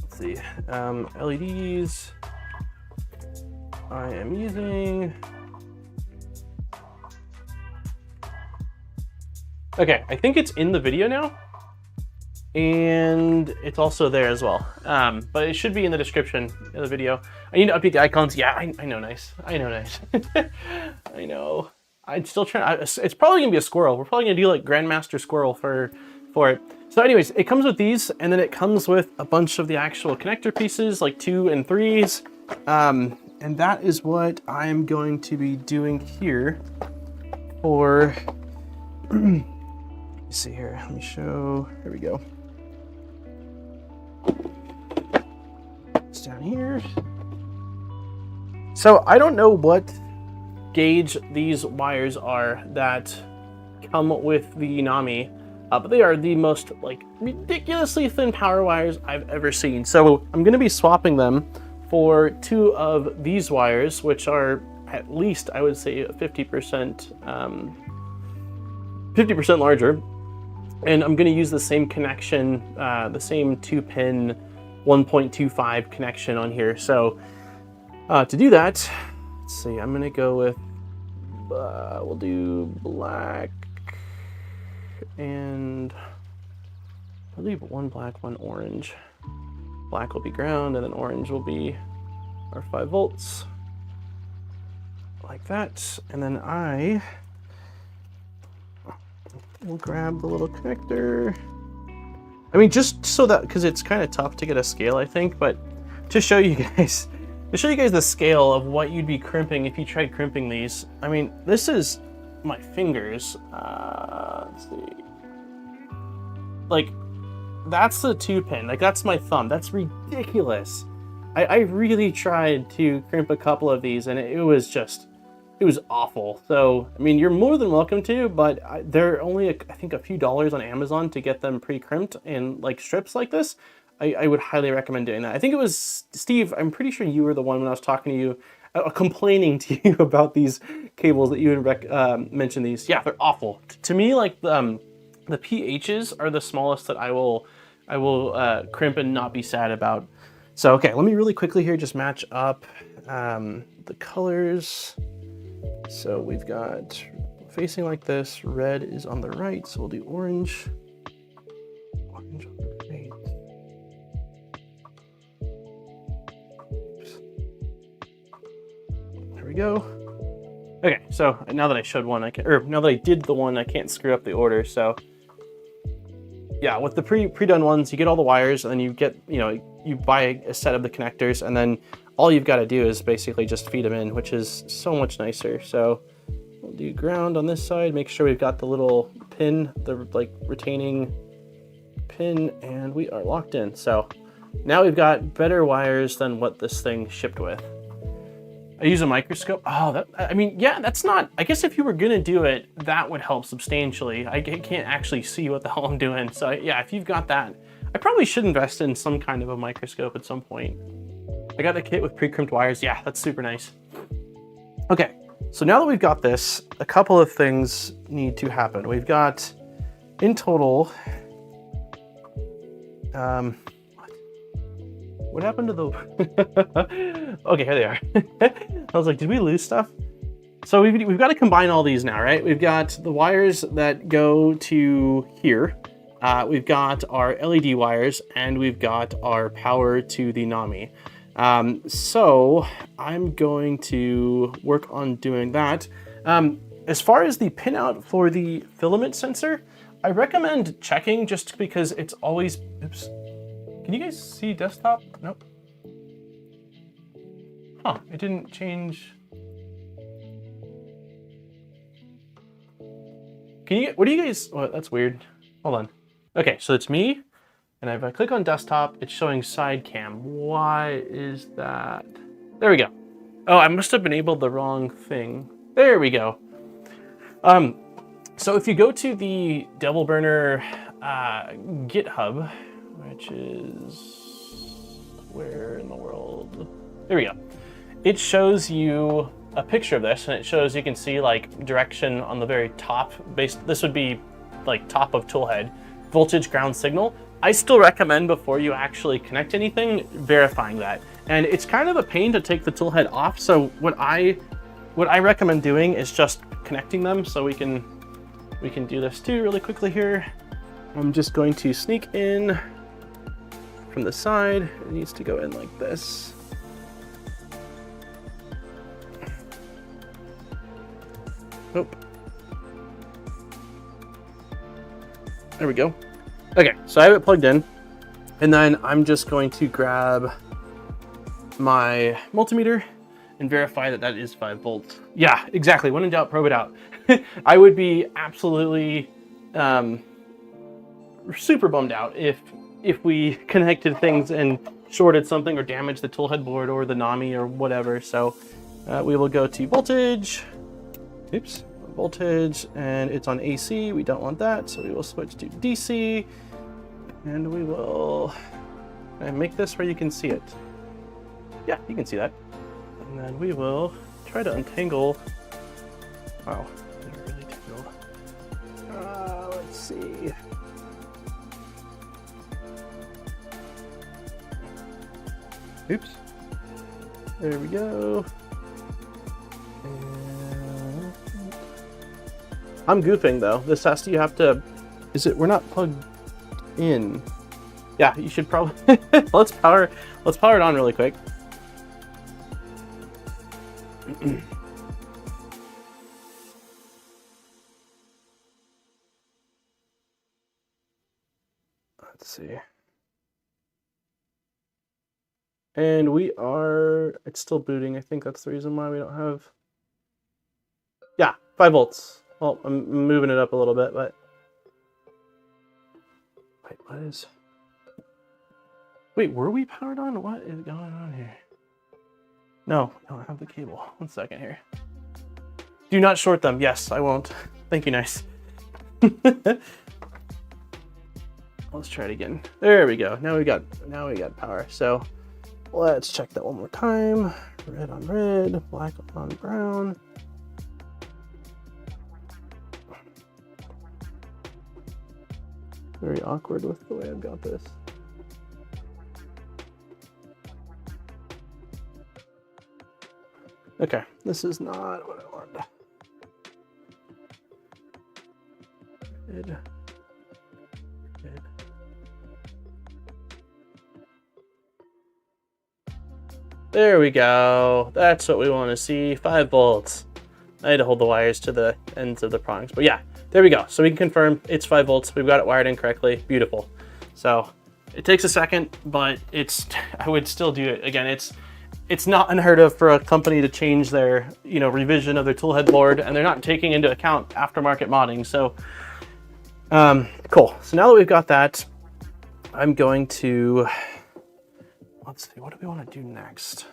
Let's see. LEDs. I am using. Okay, I think it's in the video now. And it's also there as well, but it should be in the description of the video. I need to update the icons. Yeah, I know, nice. I know, nice. I know. I'm still trying. It's probably gonna be a squirrel. We're probably gonna do like Grandmaster Squirrel for it. So, anyways, it comes with these, and then it comes with a bunch of the actual connector pieces, like 2 and 3s, and that is what I'm going to be doing here for. Let's see here. Let me show. Here we go. It's down here. So I don't know what gauge these wires are that come with the Nami, but they are the most like ridiculously thin power wires I've ever seen. So I'm going to be swapping them for 2 of these wires, which are at least, I would say, 50% larger. And I'm going to use the same connection, the same 2-pin 1.25 connection on here. So to do that, let's see, I'm going to go with, we'll do black, and I'll leave 1 black, 1 orange. Black will be ground, and then orange will be our 5 volts, like that. And then we'll grab the little connector. I mean, just so that, because it's kind of tough to get a scale, I think, but to show you guys the scale of what you'd be crimping if you tried crimping these. I mean, this is my fingers. Let's see. Like, that's the 2-pin. Like, that's my thumb. That's ridiculous. I really tried to crimp a couple of these, and it was awful. So, I mean, you're more than welcome to, but they're only, I think, a few dollars on Amazon to get them pre-crimped in like strips like this. I would highly recommend doing that. I think it was Steve, I'm pretty sure you were the one when I was talking to you, complaining to you about these cables that you mentioned these. Yeah, they're awful. To me, like the PHs are the smallest that I will crimp and not be sad about. So, okay, let me really quickly here just match up the colors. So we've got facing like this, red is on the right, so we'll do orange. Orange on the right. There we go. Okay, so now that I showed one, now that I did the one, I can't screw up the order, so. Yeah, with the pre-done ones, you get all the wires, and then you get, you buy a set of the connectors, and then all you've got to do is basically just feed them in, which is so much nicer. So we'll do ground on this side, make sure we've got the little pin, the like retaining pin, and we are locked in. So now we've got better wires than what this thing shipped with. I use a microscope. Oh, I mean, yeah, that's not, I guess if you were gonna do it, that would help substantially. I can't actually see what the hell I'm doing. So yeah, if you've got that, I probably should invest in some kind of a microscope at some point. I got the kit with pre-crimped wires. Yeah, that's super nice. Okay, so now that we've got this, a couple of things need to happen. We've got, in total, what happened to the... Okay, here they are. I was like, did we lose stuff? So we've got to combine all these now, right? We've got the wires that go to here. We've got our LED wires, and we've got our power to the Nami. So I'm going to work on doing that. As far as the pinout for the filament sensor, I recommend checking just because it's always... Oops. Can you guys see desktop? Nope. Huh, it didn't change. What do you guys, oh, that's weird. Hold on. Okay, so it's me, and if I click on desktop, it's showing side cam. Why is that? There we go. Oh, I must have enabled the wrong thing. There we go. So if you go to the Devil Burner GitHub, which is where in the world? There we go. It shows you a picture of this, and it shows, you can see like direction on the very top. This would be like top of Toolhead, voltage, ground, signal. I still recommend before you actually connect anything, verifying that. And it's kind of a pain to take the Toolhead off. So what I recommend doing is just connecting them. So we can do this too really quickly here. I'm just going to sneak in from the side. It needs to go in like this. Nope. There we go. Okay, so I have it plugged in, and then I'm just going to grab my multimeter and verify that that is 5 volts. Yeah, exactly. When in doubt, probe it out. I would be absolutely super bummed out if we connected things and shorted something or damaged the Toolhead board or the Nami or whatever. So we will go to voltage. Oops, voltage, and it's on AC. We don't want that, so we will switch to DC, and we will make this where you can see it. Yeah, you can see that. And then we will try to untangle. Wow, they're really tangled. Let's see. Oops. There we go. I'm goofing though. This has to, you have to, we're not plugged in. Yeah, you should probably, let's power it on really quick. Let's see. And it's still booting. I think that's the reason why we don't have, yeah, 5 volts. Well, I'm moving it up a little bit, but... Wait, were we powered on? What is going on here? No, I don't have the cable. 1 second here. Do not short them. Yes, I won't. Thank you, nice. Let's try it again. There we go. Now we got power. So let's check that one more time. Red on red, black on brown. Very awkward with the way I've got this. Okay, this is not what I wanted. Red. Red. There we go. That's what we want to see. 5 volts. I had to hold the wires to the ends of the prongs, but yeah, there we go. So we can confirm it's 5 volts. We've got it wired in correctly. Beautiful. So it takes a second, but I would still do it. Again, it's not unheard of for a company to change their, revision of their toolhead board, and they're not taking into account aftermarket modding. So cool. So now that we've got that, I'm going to, let's see, what do we want to do next?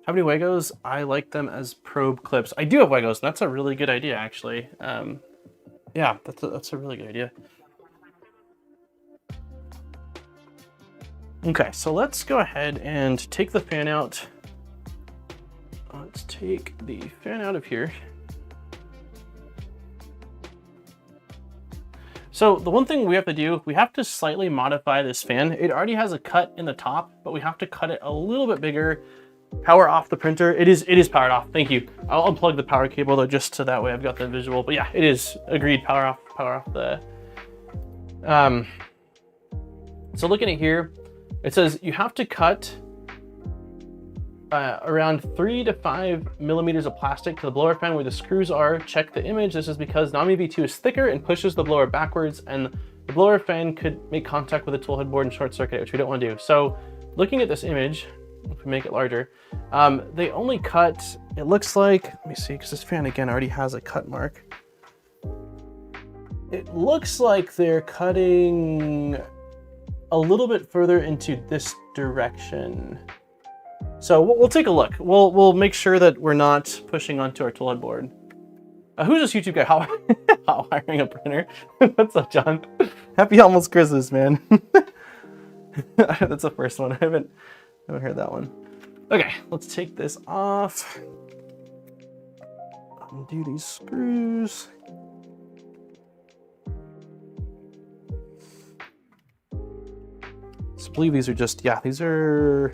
How many Wegos? I like them as probe clips. I do have Wegos, and that's a really good idea, actually. Yeah, that's a really good idea. Okay, so let's go ahead and take the fan out. Let's take the fan out of here. So the one thing we have to do, we have to slightly modify this fan. It already has a cut in the top, but we have to cut it a little bit bigger. Power off the printer. It is powered off. Thank you. I'll unplug the power cable though, just so that way I've got the visual. But yeah, it is agreed. Power off the. So looking at here, it says you have to cut around 3 to 5 millimeters of plastic to the blower fan where the screws are. Check the image. This is because Nami V2 is thicker and pushes the blower backwards, and the blower fan could make contact with the toolhead board and short circuit it, which we don't want to do. So looking at this image, if we make it larger, they only cut, it looks like, let me see, because this fan again already has a cut mark. It looks like they're cutting a little bit further into this direction. So we'll take a look. We'll make sure that we're not pushing onto our toolhead board. Who's this YouTube guy hot wiring a printer? What's up, John? Happy almost Christmas, man. That's the first one. I haven't heard that one. Okay, let's take this off. Undo these screws. So I believe these are just, yeah, these are,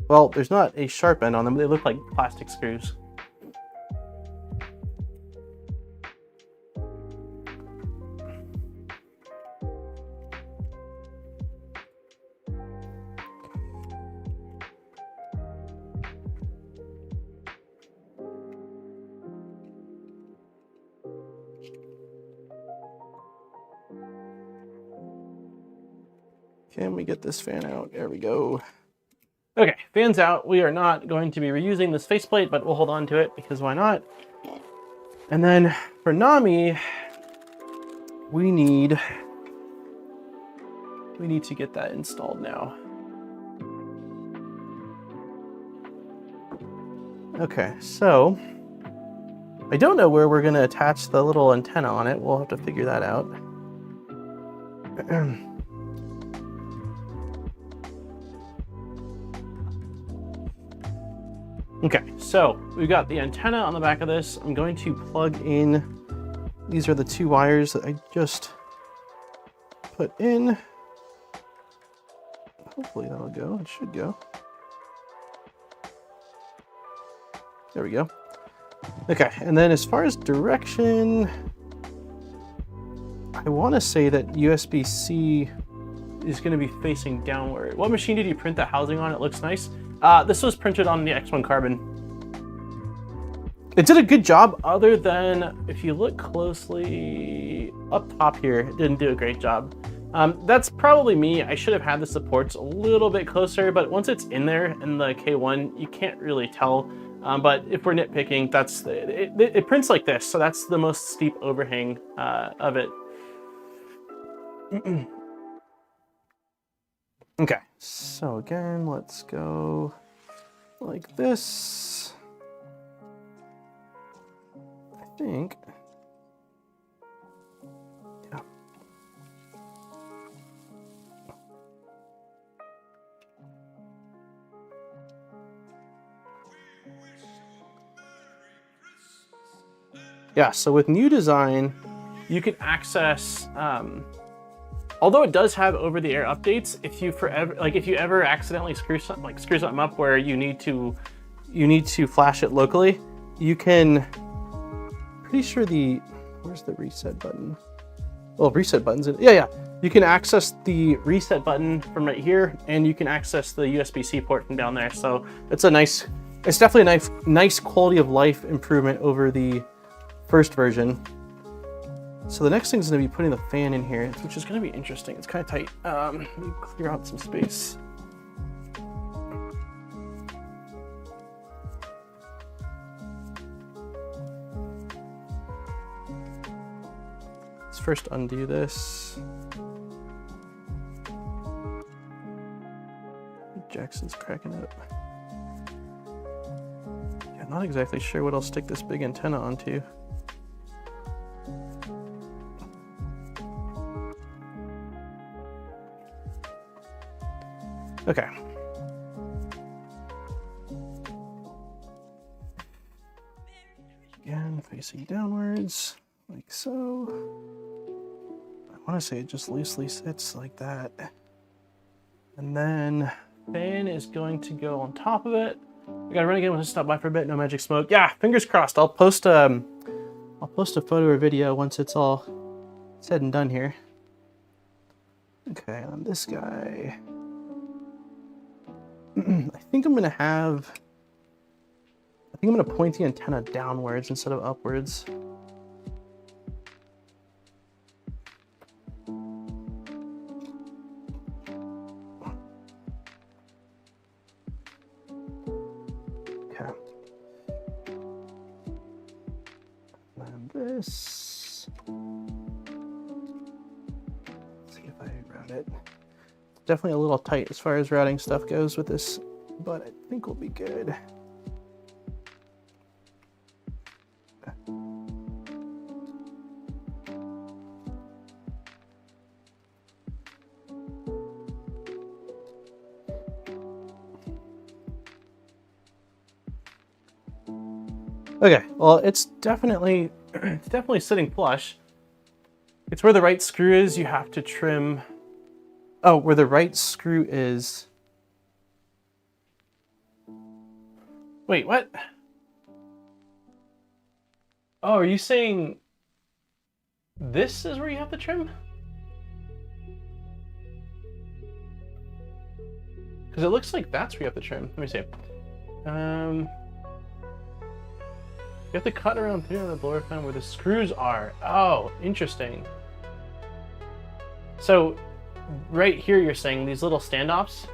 well, there's not a sharp end on them. They look like plastic screws. Can we get this fan out? There we go. Okay, fan's out. We are not going to be reusing this faceplate, but we'll hold on to it because why not? And then for Nami, we need to get that installed now. Okay, so I don't know where we're going to attach the little antenna on it. We'll have to figure that out. Okay, so we've got the antenna on the back of this. I'm going to plug in, these are the 2 wires that I just put in. Hopefully that'll go, it should go. There we go. Okay, and then as far as direction, I want to say that USB-C is going to be facing downward. What machine did you print the housing on? It looks nice. This was printed on the X1 Carbon. It did a good job, other than if you look closely up top here, it didn't do a great job. That's probably me. I should have had the supports a little bit closer, but once it's in there in the K1, you can't really tell. But if we're nitpicking, that's it prints like this, so that's the most steep overhang of it. Okay, so again, let's go like this. I think. Yeah. Yeah, so with new design, you can access, although it does have over-the-air updates, if you ever accidentally screw something up where you need to flash it locally, you can, pretty sure where's the reset button? Well, reset button's in, yeah. You can access the reset button from right here, and you can access the USB-C port from down there. So it's definitely a nice quality of life improvement over the first version. So the next thing is going to be putting the fan in here, which is going to be interesting. It's kind of tight. Let me clear out some space. Let's first undo this. Jackson's cracking up. Yeah, I'm not exactly sure what I'll stick this big antenna onto. Okay. Again, facing downwards, like so. I want to say it just loosely sits like that. And then fan is going to go on top of it. I gotta run again when I stop by for a bit. No magic smoke. Yeah, fingers crossed. I'll post a photo or video once it's all said and done here. Okay, on this guy, I think I'm gonna point the antenna downwards instead of upwards. Okay. And this. Let's see if I route it. Definitely a little tight as far as routing stuff goes with this, but I think we'll be good. Okay, well, it's definitely sitting flush. It's where the right screw is. You have to trim. Oh, where the right screw is. Wait, what? Oh, are you saying this is where you have to trim? Because it looks like that's where you have to trim. Let me see. You have to cut around through the blower fan where the screws are. Oh, interesting. So right here you're saying these little standoffs?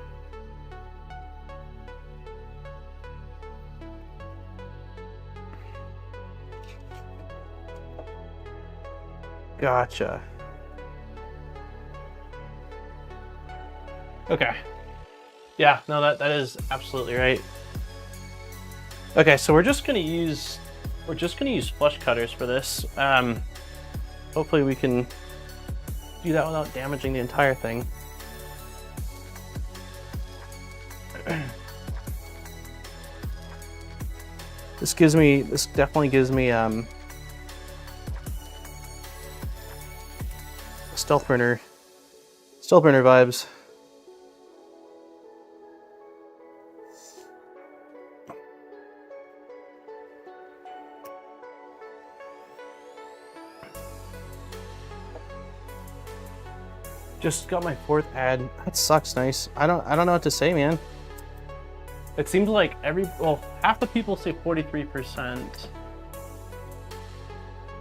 Gotcha. Okay. Yeah, no, that is absolutely right. Okay, so we're just gonna use flush cutters for this. Hopefully we can do that without damaging the entire thing. This definitely gives me stealth burner vibes. Just got my 4th ad. That sucks. Nice. I don't know what to say, man. It seems like half the people say 43%,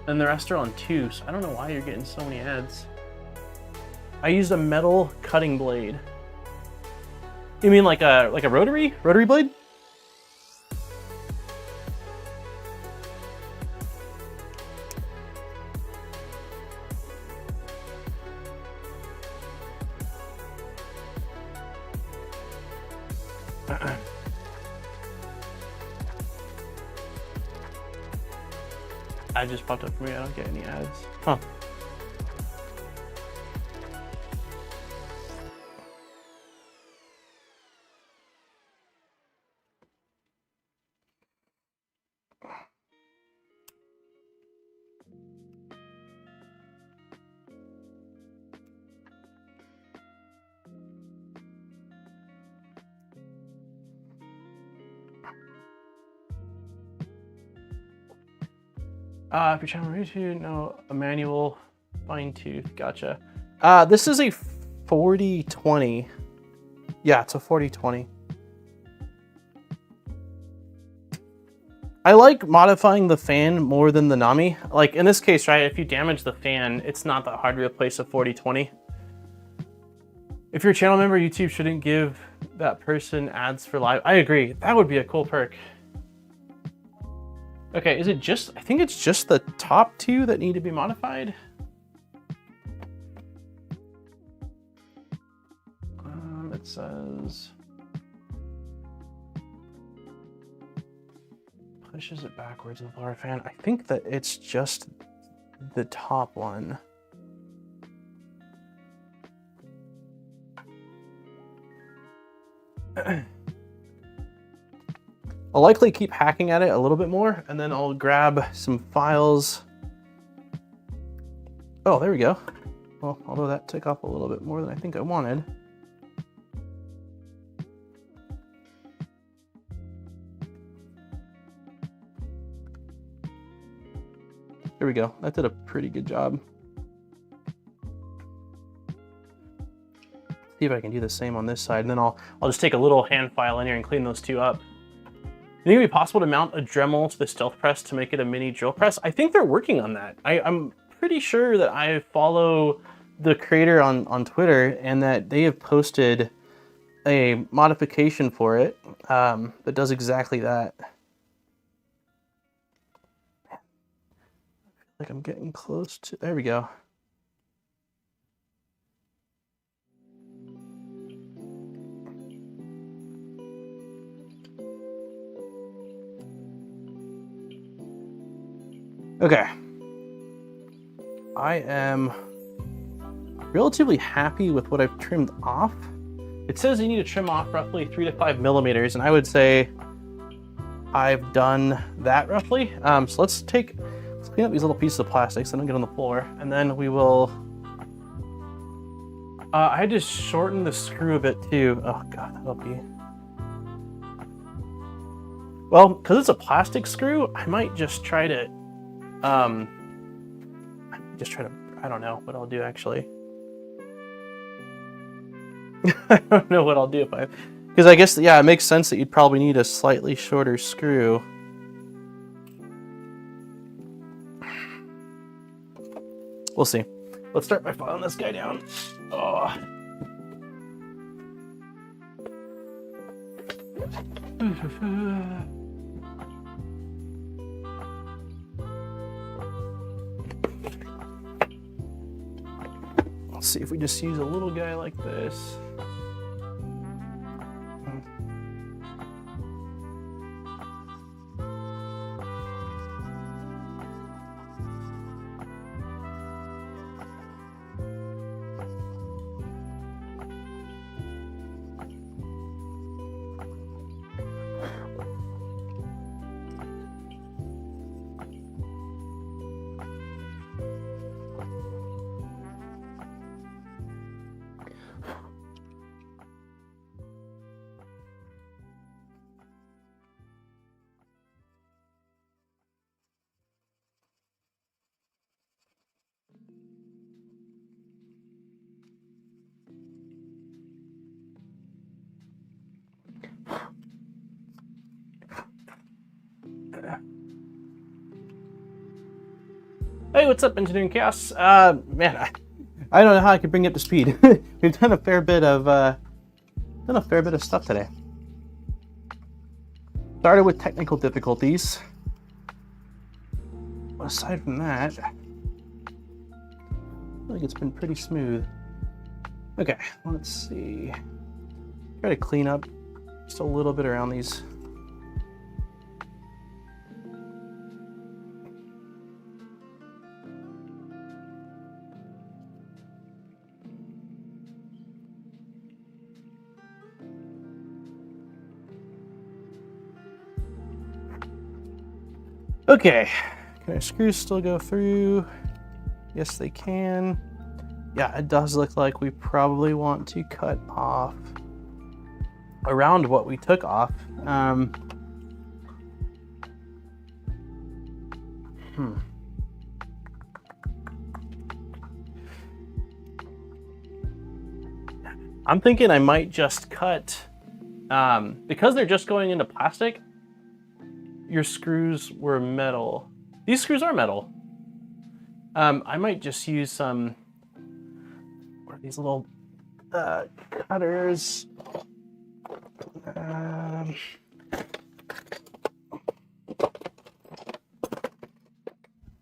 and the rest are on 2. So I don't know why you're getting so many ads. I used a metal cutting blade. You mean like a rotary blade? Ad just popped up for me. I don't get any ads. Huh. If you're trying to no, a manual fine tooth, gotcha. This is a 4020. Yeah, it's a 4020. I like modifying the fan more than the Nami. Like in this case, right, if you damage the fan, it's not that hard to replace a 4020. If you're a channel member, YouTube shouldn't give that person ads for live. I agree, that would be a cool perk. Okay, is it just, I think it's just the top two that need to be modified. It says, pushes it backwards in the blower fan. I think that it's just the top one. I'll likely keep hacking at it a little bit more, and then I'll grab some files. Oh, there we go. Well, although that took off a little bit more than I think I wanted. There we go. That did a pretty good job. See if I can do the same on this side, and then I'll just take a little hand file in here and clean those two up. You think it'd be possible to mount a Dremel to the stealth press to make it a mini drill press? I think they're working on that. I'm pretty sure that I follow the creator on Twitter, and that they have posted a modification for it that does exactly that. I feel like I'm getting close to, there we go. Okay, I am relatively happy with what I've trimmed off. It says you need to trim off roughly 3 to 5 millimeters, and I would say I've done that roughly. So let's clean up these little pieces of plastic so they don't get on the floor, and then we will. I had to shorten the screw a bit too. Oh god, that'll be. Well, because it's a plastic screw, I might just try to. I don't know what I'll do actually. I don't know what I'll do because I guess, yeah, it makes sense that you'd probably need a slightly shorter screw. We'll see. Let's start by filing this guy down. Oh. Let's see if we just use a little guy like this. Hey, what's up, Engineering Chaos? Man, I don't know how I could bring you up to speed. We've done a fair bit of stuff today. Started with technical difficulties. Aside from that, I feel like it's been pretty smooth. Okay, let's see. Try to clean up just a little bit around these. Okay, can our screws still go through? Yes, they can. Yeah, it does look like we probably want to cut off around what we took off. I'm thinking I might just cut, because they're just going into plastic, your screws were metal. These screws are metal. I might just use some, what are these little cutters?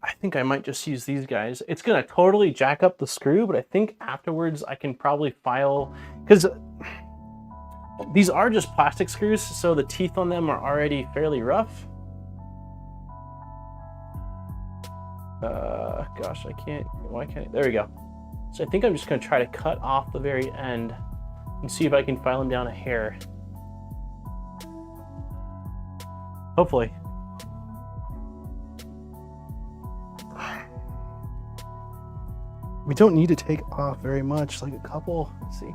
I think I might just use these guys. It's gonna totally jack up the screw, but I think afterwards I can probably file, because these are just plastic screws, so the teeth on them are already fairly rough. Gosh, I can't, why can't I? There we go. So I think I'm just gonna try to cut off the very end and see if I can file them down a hair. Hopefully. We don't need to take off very much, like a couple. Let's see.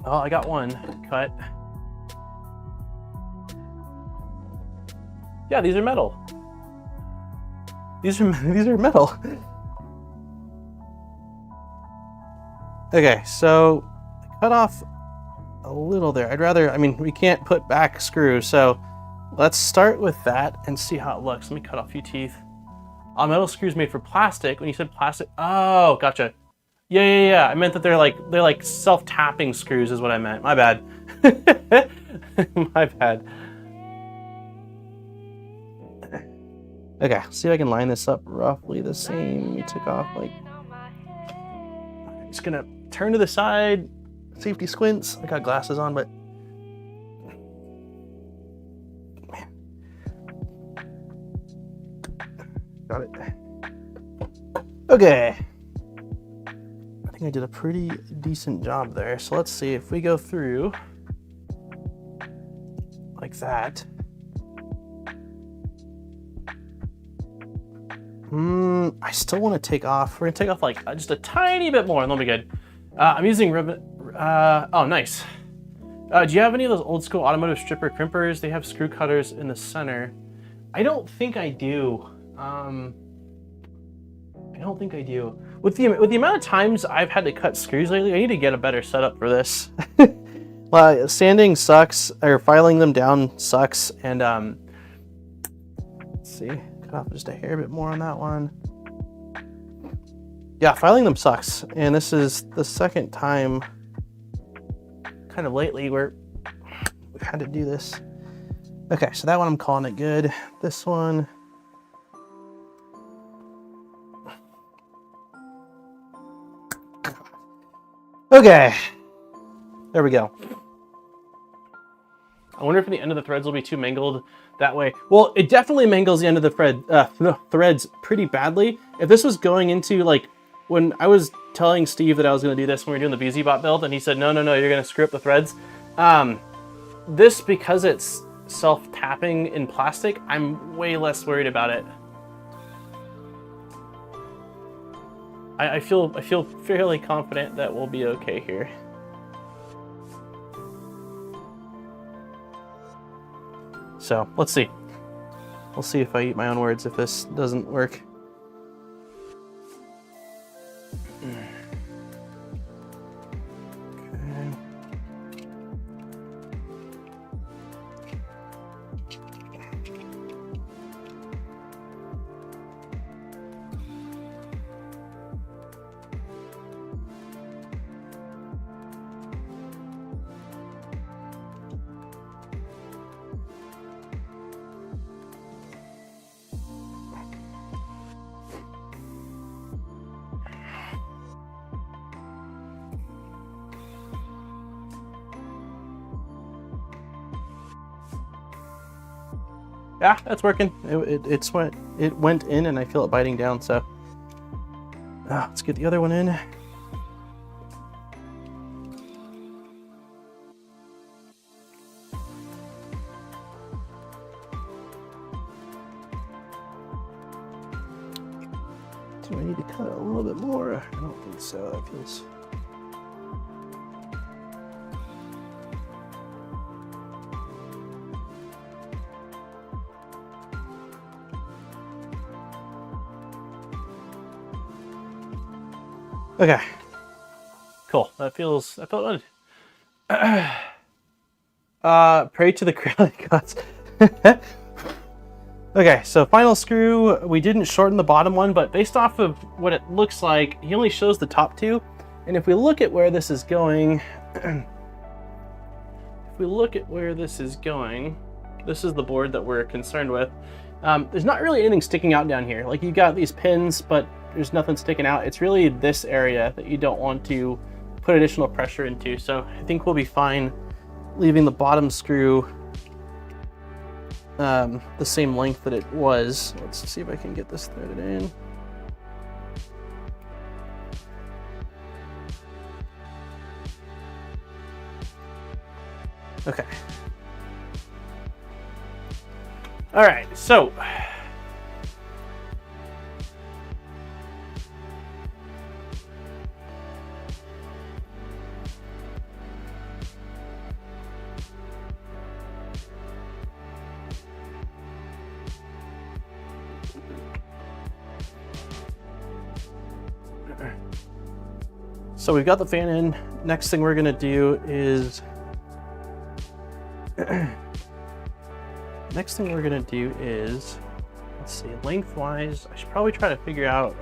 Oh, I got one cut. Yeah, these are metal. These are metal. Okay, so I cut off a little there. I'd rather, I mean, we can't put back screws, so let's start with that and see how it looks. Let me cut off a few teeth. Metal screws made for plastic. When you said plastic, oh, gotcha. Yeah. I meant that they're like self-tapping screws is what I meant. My bad. My bad. Okay, see if I can line this up roughly the same. We took off like, I'm just gonna turn to the side, safety squints. I got glasses on, but got it. Okay. I think I did a pretty decent job there. So let's see if we go through like that. I still want to take off. We're gonna take off like just a tiny bit more and that'll be good. I'm using ribbon. Oh, nice. Do you have any of those old school automotive stripper crimpers? They have screw cutters in the center. I don't think I do. I don't think I do. With the amount of times I've had to cut screws lately, I need to get a better setup for this. Well, sanding sucks, or filing them down sucks, and let's see, cut off just a hair bit more on that one. Yeah, filing them sucks, and this is the second time, kind of lately, where we've had to do this. Okay, so that one I'm calling it good. This one. Okay, there we go. I wonder if the end of the threads will be too mangled that way. Well, it definitely mangles the end of the threads pretty badly. If this was going into, like, when I was telling Steve that I was going to do this when we were doing the BZBot build, and he said, no, you're going to screw up the threads. This, because it's self-tapping in plastic, I'm way less worried about it. I feel fairly confident that we'll be okay here. So let's see. We'll see if I eat my own words if this doesn't work. Yeah, that's working. It went in and I feel it biting down, so let's get the other one in. Do I need to cut a little bit more? I don't think so. That feels... Okay. Cool. That felt good. Pray to the Creality gods. Okay, so final screw. We didn't shorten the bottom one, but based off of what it looks like, he only shows the top two. And if we look at where this is going, this is the board that we're concerned with. There's not really anything sticking out down here. Like, you've got these pins, but there's nothing sticking out. It's really this area that you don't want to put additional pressure into. So I think we'll be fine leaving the bottom screw the same length that it was. Let's see if I can get this threaded in. Okay. All right, so we've got the fan in. Next thing we're gonna do is let's see, lengthwise, I should probably try to figure out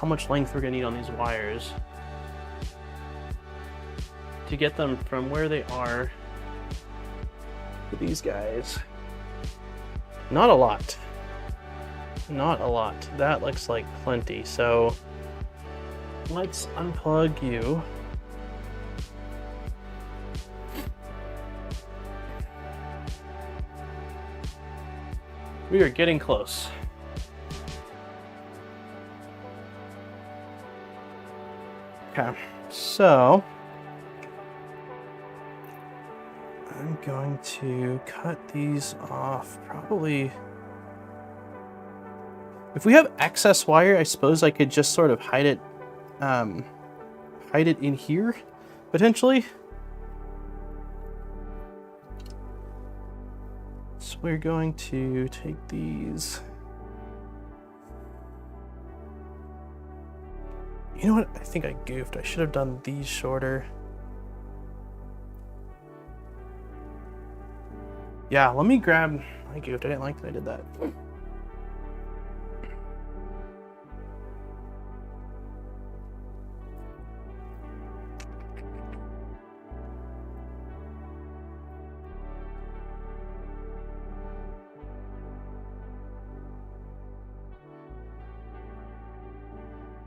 how much length we're gonna need on these wires to get them from where they are to these guys. Not a lot. Not a lot. That looks like plenty. So let's unplug you. We are getting close. Okay, so I'm going to cut these off probably. If we have excess wire, I suppose I could just sort of hide it in here, potentially. So we're going to take these. You know what? I think I goofed. I should have done these shorter. Yeah, let me grab. I goofed. I didn't like that I did that.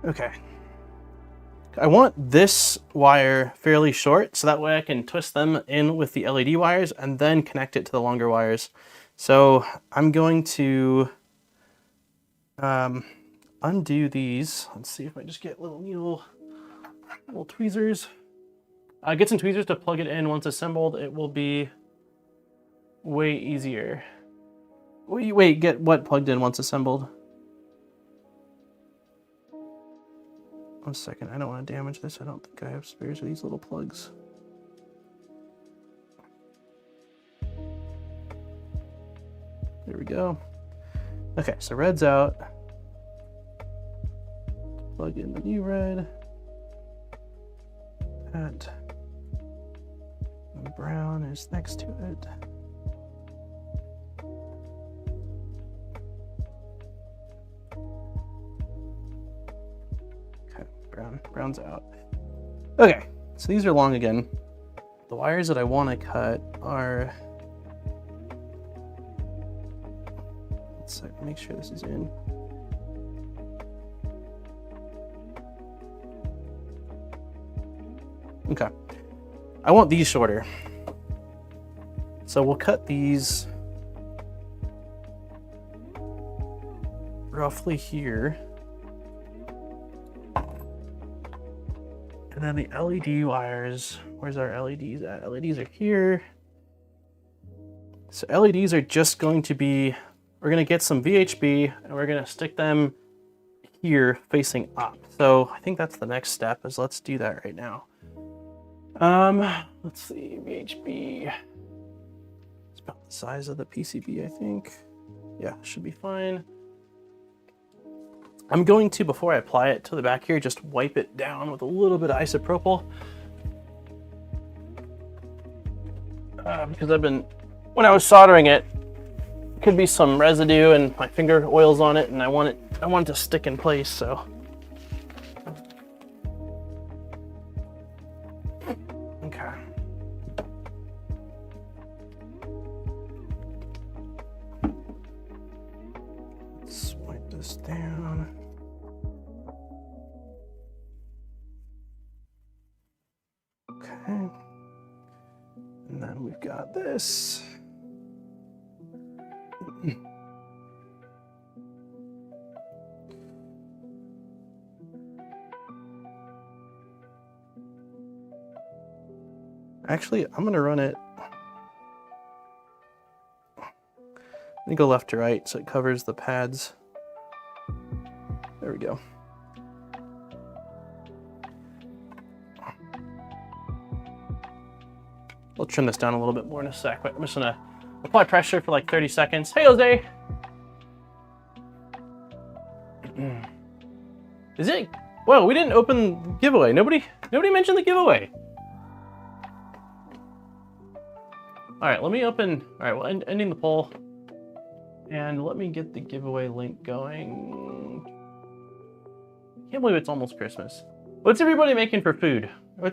Okay. I want this wire fairly short, so that way I can twist them in with the LED wires and then connect it to the longer wires. So I'm going to undo these. Let's see if I just get little tweezers. Get some tweezers to plug it in. Once assembled, it will be way easier. Wait, get what plugged in once assembled? 1 second, I don't want to damage this. I don't think I have spares for these little plugs. There we go. Okay, so red's out. Plug in the new red. That. And brown is next to it. Brown's out. Okay, so these are long again. The wires that I want to cut are. Let's make sure this is in. Okay, I want these shorter. So we'll cut these roughly here. And then the LED wires, where's our LEDs at? LEDs are here. So LEDs are just going to be, we're gonna get some VHB and we're gonna stick them here facing up. So I think that's the next step, is let's do that right now. Let's see, VHB. It's about the size of the PCB, I think. Yeah, should be fine. I'm going to, before I apply it to the back here, just wipe it down with a little bit of isopropyl. Because when I was soldering it, could be some residue and my finger oils on it, and I want it to stick in place, so. Okay. Let's wipe this down. Okay. And then we've got this. Actually, I'm gonna run it. Let me go left to right so it covers the pads. There we go. We'll trim this down a little bit more in a sec, but I'm just gonna apply pressure for like 30 seconds. Hey, Jose! Is it? Whoa, we didn't open the giveaway. Nobody mentioned the giveaway. All right, let me open. All right, well, ending the poll. And let me get the giveaway link going. Can't believe it's almost Christmas. What's everybody making for food? We're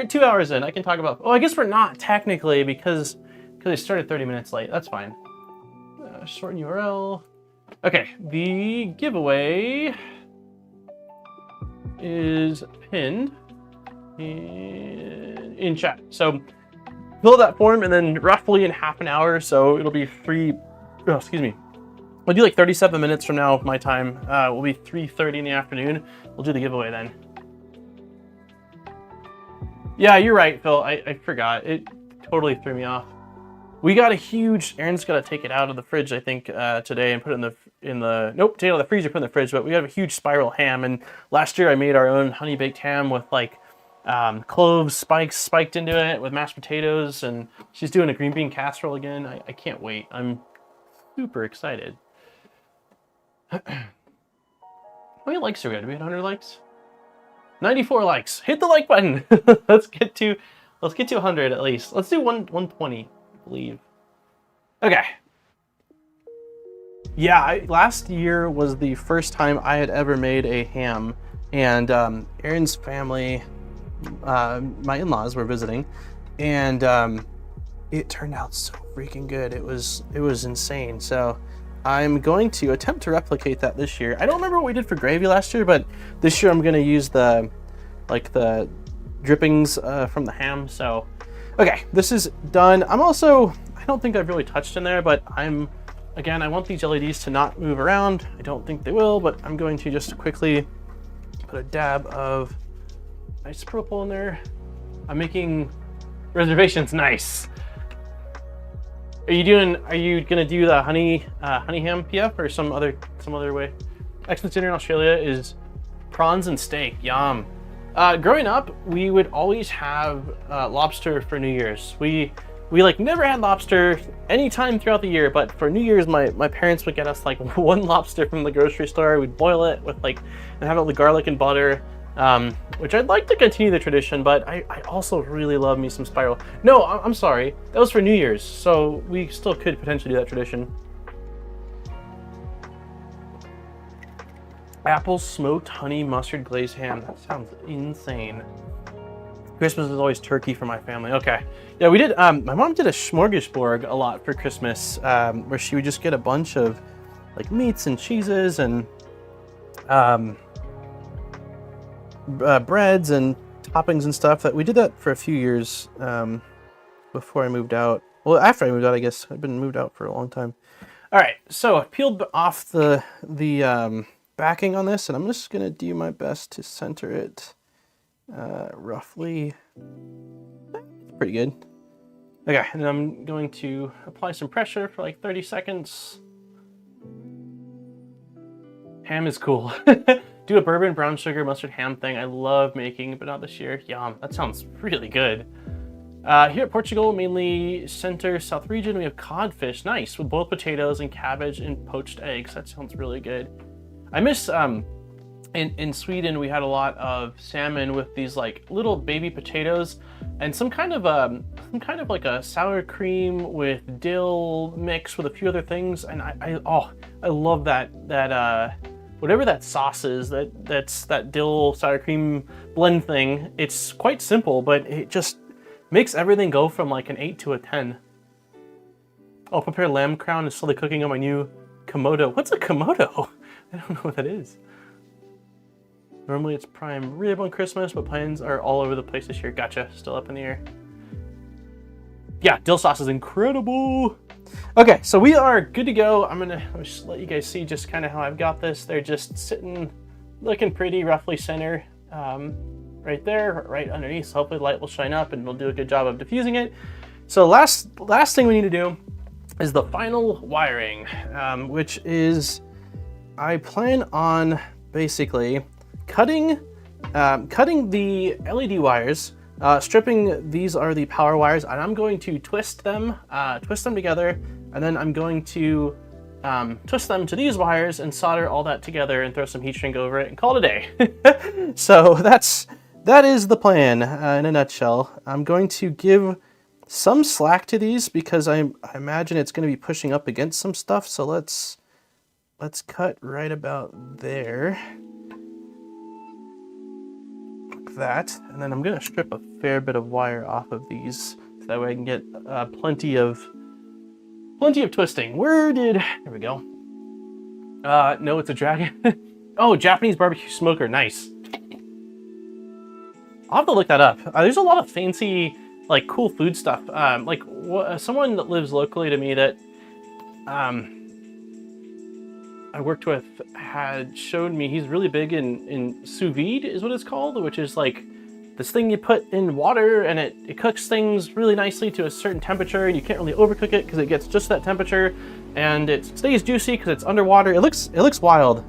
2 hours in. I can talk about. Oh, I guess we're not technically because I started 30 minutes late. That's fine. Shorten URL. Okay, the giveaway is pinned in chat. So fill that form, and then roughly in half an hour, so it'll be we'll do like 37 minutes from now, my time. Will be 3:30 in the afternoon. We'll do the giveaway then. Yeah, you're right, Phil. I forgot. It totally threw me off. We got a huge. Aaron's got to take it out of the fridge, I think, today and put it in the. Nope, take it out of the freezer, put it in the fridge. But we have a huge spiral ham, and last year I made our own honey baked ham with like cloves spiked into it with mashed potatoes, and she's doing a green bean casserole again. I can't wait. I'm super excited. How many likes are we at? Do we have 100 likes? 94 likes. Hit the like button. Let's get to 100 at least. Let's do 120, I believe. Okay. Yeah, last year was the first time I had ever made a ham, and Aaron's family, my in-laws were visiting, and it turned out so freaking good. It was insane. So I'm going to attempt to replicate that this year. I don't remember what we did for gravy last year, but this year I'm going to use the drippings from the ham. So, okay, this is done. I don't think I've really touched in there, but I want these LEDs to not move around. I don't think they will, but I'm going to just quickly put a dab of isopropyl in there. I'm making reservations. Nice. Are you gonna do the honey ham PF or some other way? Xmas dinner in Australia is prawns and steak. Yum. Growing up, we would always have lobster for New Year's. We like never had lobster any time throughout the year, but for New Year's, my parents would get us like one lobster from the grocery store. We'd boil it with and have it with garlic and butter. Which I'd like to continue the tradition, but I also really love me some spiral. No, I'm sorry. That was for New Year's, so we still could potentially do that tradition. Apple smoked honey mustard glazed ham. That sounds insane. Christmas is always turkey for my family. Okay. Yeah, we did. My mom did a smorgasbord a lot for Christmas, where she would just get a bunch of like meats and cheeses and breads and toppings and stuff. That we did that for a few years before I moved out. Well, after I moved out, I guess. I've been moved out for a long time. All right, so I peeled off the backing on this, and I'm just gonna do my best to center it roughly. Pretty good. Okay, and I'm going to apply some pressure for like 30 seconds. Ham is cool. Do a bourbon, brown sugar, mustard ham thing. I love making, but not this year. Yum, that sounds really good. Here at Portugal, mainly center, south region, we have codfish. Nice, with boiled potatoes and cabbage and poached eggs. That sounds really good. I miss in Sweden we had a lot of salmon with these like little baby potatoes and some kind of like a sour cream with dill mix with a few other things, and I love that whatever that sauce is, that's that dill sour cream blend thing. It's quite simple, but it just makes everything go from like an 8 to a 10. I'll prepare lamb crown and slowly cooking on my new Komodo. What's a Komodo? I don't know what that is. Normally it's prime rib on Christmas, but plans are all over the place this year. Gotcha, still up in the air. Yeah, dill sauce is incredible. Okay, so we are good to go. I'm gonna just let you guys see just kind of how I've got this. They're just sitting, looking pretty, roughly center, right there, right underneath. So hopefully the light will shine up and it'll do a good job of diffusing it. So last thing we need to do is the final wiring, which is, I plan on basically cutting the LED wires, stripping, these are the power wires, and I'm going to twist them together, and then I'm going to twist them to these wires and solder all that together and throw some heat shrink over it and call it a day. So that is the plan in a nutshell. I'm going to give some slack to these because I imagine it's going to be pushing up against some stuff. So let's cut right about there. Like that. And then I'm going to strip a fair bit of wire off of these so that way I can get plenty of twisting. There we go. No, it's a dragon. Oh, Japanese barbecue smoker. Nice. I'll have to look that up. There's a lot of fancy, like, cool food stuff. Like someone that lives locally to me that I worked with had showed me, he's really big in sous vide is what it's called, which is like this thing you put in water and it cooks things really nicely to a certain temperature, and you can't really overcook it because it gets just that temperature, and it stays juicy because it's underwater. It looks wild.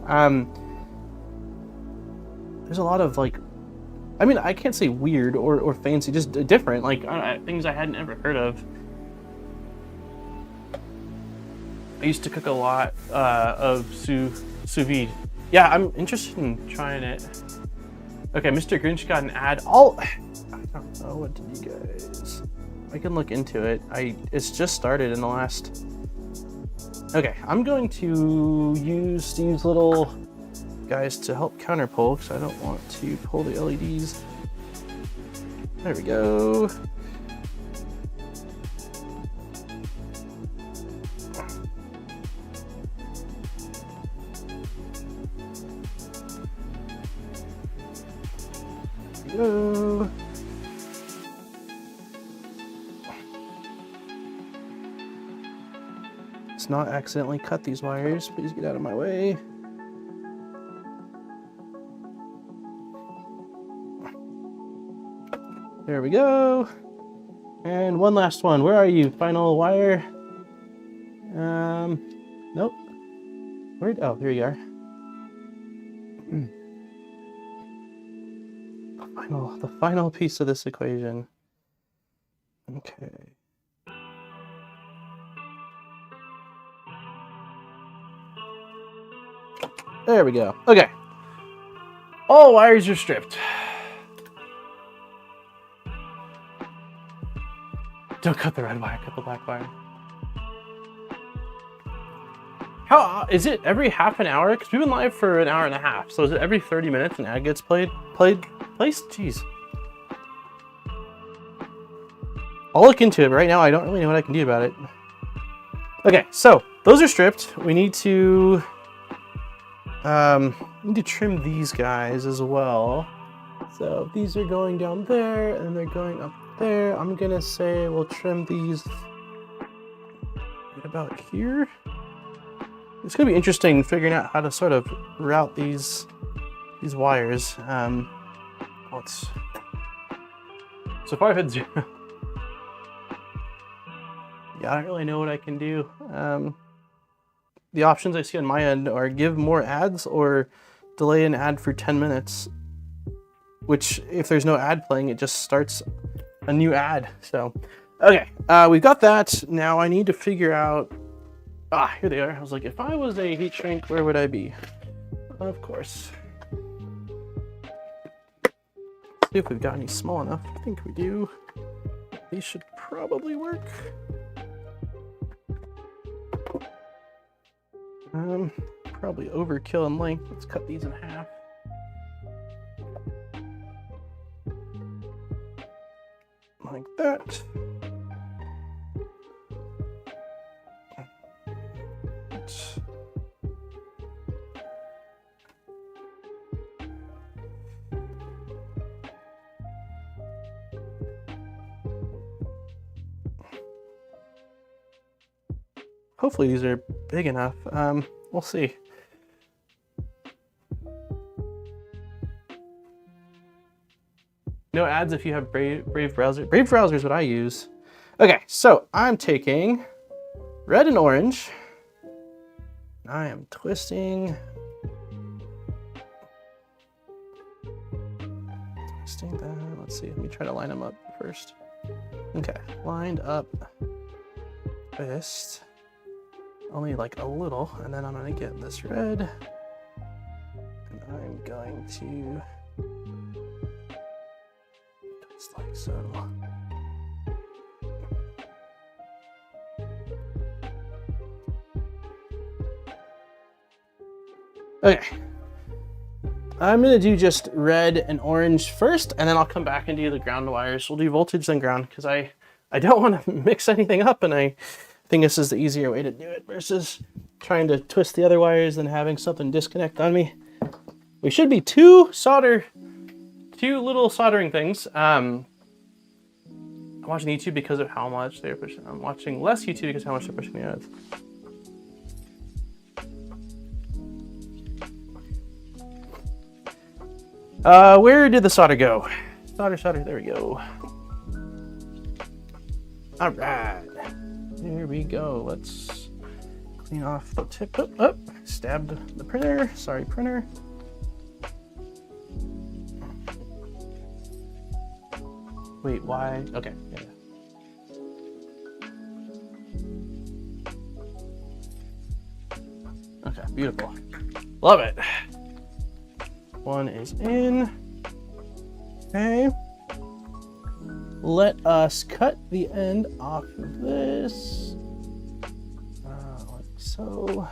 There's a lot of, like, I mean, I can't say weird or fancy, just different, like things I hadn't ever heard of. I used to cook a lot of sous vide. Yeah, I'm interested in trying it. Okay, Mr. Grinch got an ad. I don't know, what did you guys... I can look into it. It's just started in the last... Okay, I'm going to use these little guys to help counterpull because I don't want to pull the LEDs. There we go. Go. Let's not accidentally cut these wires. Please get out of my way. There we go. And one last one. Where are you? Final wire. Nope. Where'd... Oh, here you are. The final piece of this equation. Okay. There we go. Okay. All wires are stripped. Don't cut the red wire, cut the black wire. How is it every half an hour? Because we've been live for an hour and a half. So is it every 30 minutes an ad gets placed? Jeez. I'll look into it, but right now I don't really know what I can do about it. Okay, so those are stripped. We need to trim these guys as well. So these are going down there and they're going up there. I'm gonna say we'll trim these right about here. It's gonna be interesting figuring out how to sort of route these wires. So far I've had 0. Yeah, I don't really know what I can do. The options I see on my end are give more ads or delay an ad for 10 minutes, which if there's no ad playing, it just starts a new ad. So, okay, we've got that. Now I need to figure out, here they are. I was like, if I was a heat shrink, where would I be? of course. See if we've got any small enough. I think we do. These should probably work. Probably overkill in length. Let's cut these in half. Like that. Hopefully these are big enough. We'll see. No ads if you have Brave browser. Brave browser is what I use. Okay, so I'm taking red and orange. I am twisting. Twisting that. Let's see. Let me try to line them up first. Okay, lined up. Twist. Only like a little, and then I'm gonna get this red, and I'm going to twist like so. Okay, I'm gonna do just red and orange first, and then I'll come back and do the ground wires. We'll do voltage then ground, because I don't want to mix anything up, and I think this is the easier way to do it versus trying to twist the other wires and having something disconnect on me. We should be two little soldering things. I'm watching YouTube because of how much they're pushing. I'm watching less YouTube because of how much they're pushing the ads. Where did the solder go? Solder, there we go. All right. There we go. Let's clean off the tip. Oh, stabbed the printer. Sorry, printer. Wait, why? Okay. Yeah. Okay, beautiful. Love it. One is in. Okay. Let us cut the end off of this, like so,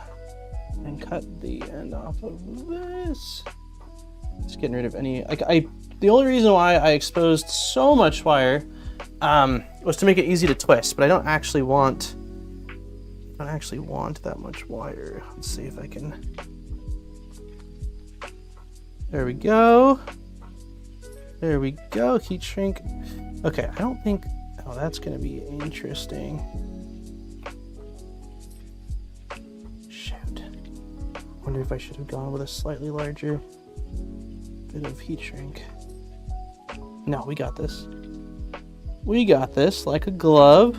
and cut the end off of this. Just getting rid of any, the only reason why I exposed so much wire was to make it easy to twist, but I don't actually want that much wire. Let's see if I can, there we go. There we go, heat shrink. Okay, I don't think, oh, that's gonna be interesting. Shoot. Wonder if I should have gone with a slightly larger bit of heat shrink. No, we got this. We got this like a glove.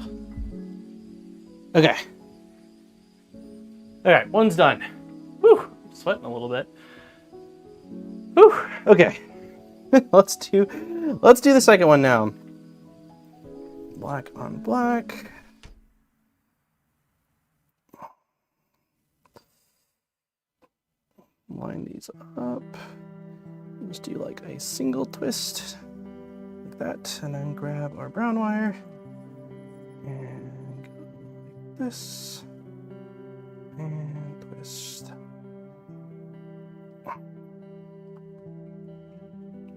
Okay. All right, one's done. Whew, sweating a little bit. Whew, okay. Let's do the second one now. Black on black. Line these up. Just do like a single twist like that, and then grab our brown wire and go like this and twist.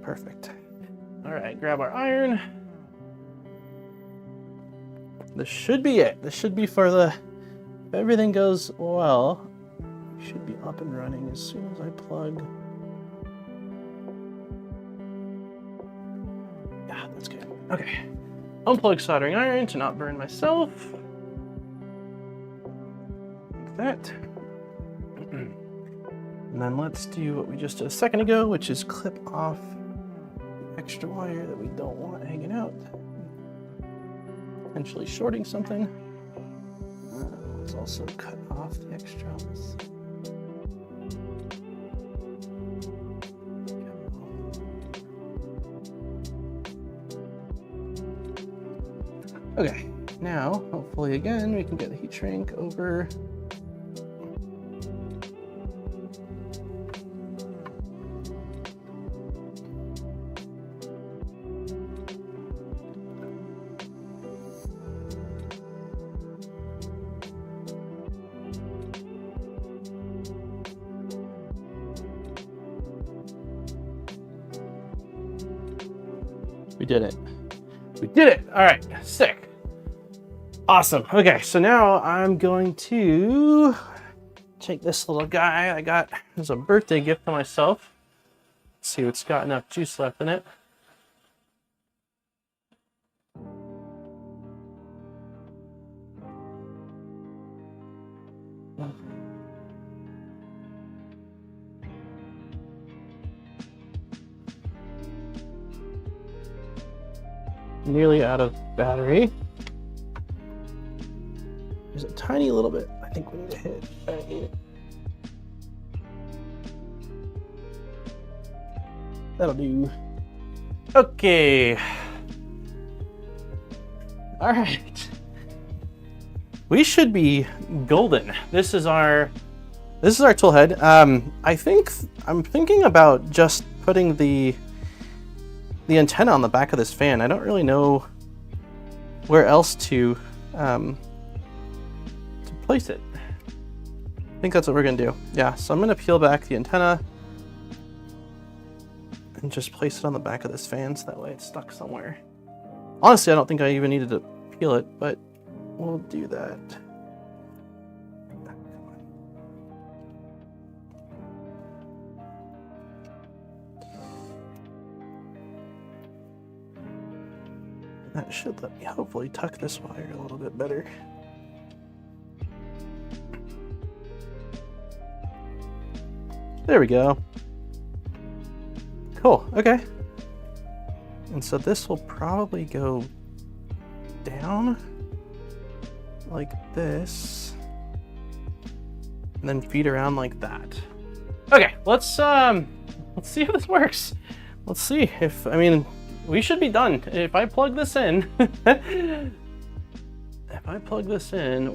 Perfect. All right, grab our iron. This should be it. This should be for the, if everything goes well, we should be up and running as soon as I plug. Yeah, that's good. Okay. Unplug soldering iron to not burn myself. Like that. And then let's do what we just did a second ago, which is clip off the extra wire that we don't want hanging out. Potentially shorting something. Let's also cut off the extra on this. Okay, now hopefully again we can get the heat shrink over did it. We did it. All right, sick. Awesome. Okay, so now I'm going to take this little guy I got as a birthday gift for myself. Let's see what's got enough juice left in it. Nearly out of battery. There's a tiny little bit I think we need to hit. Right here. That'll do. Okay. All right. We should be golden. This is our tool head. I'm thinking about just putting the antenna on the back of this fan. I don't really know where else to place it. I think that's what we're gonna do. Yeah, so I'm gonna peel back the antenna and just place it on the back of this fan so that way it's stuck somewhere. Honestly, I don't think I even needed to peel it, but we'll do that. That should let me hopefully tuck this wire a little bit better. There we go. Cool, okay. And so this will probably go down like this and then feed around like that. Okay, let's see if this works. Let's see if, I mean, we should be done. If I plug this in,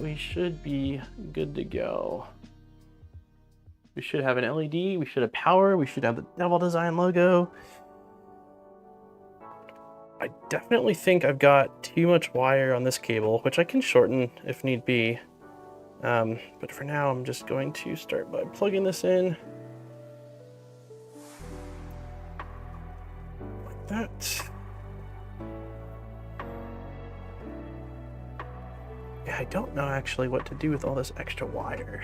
we should be good to go. We should have an LED, we should have power, we should have the Devil Design logo. I definitely think I've got too much wire on this cable, which I can shorten if need be. But for now, I'm just going to start by plugging this in. Like that. Yeah, I don't know actually what to do with all this extra wire.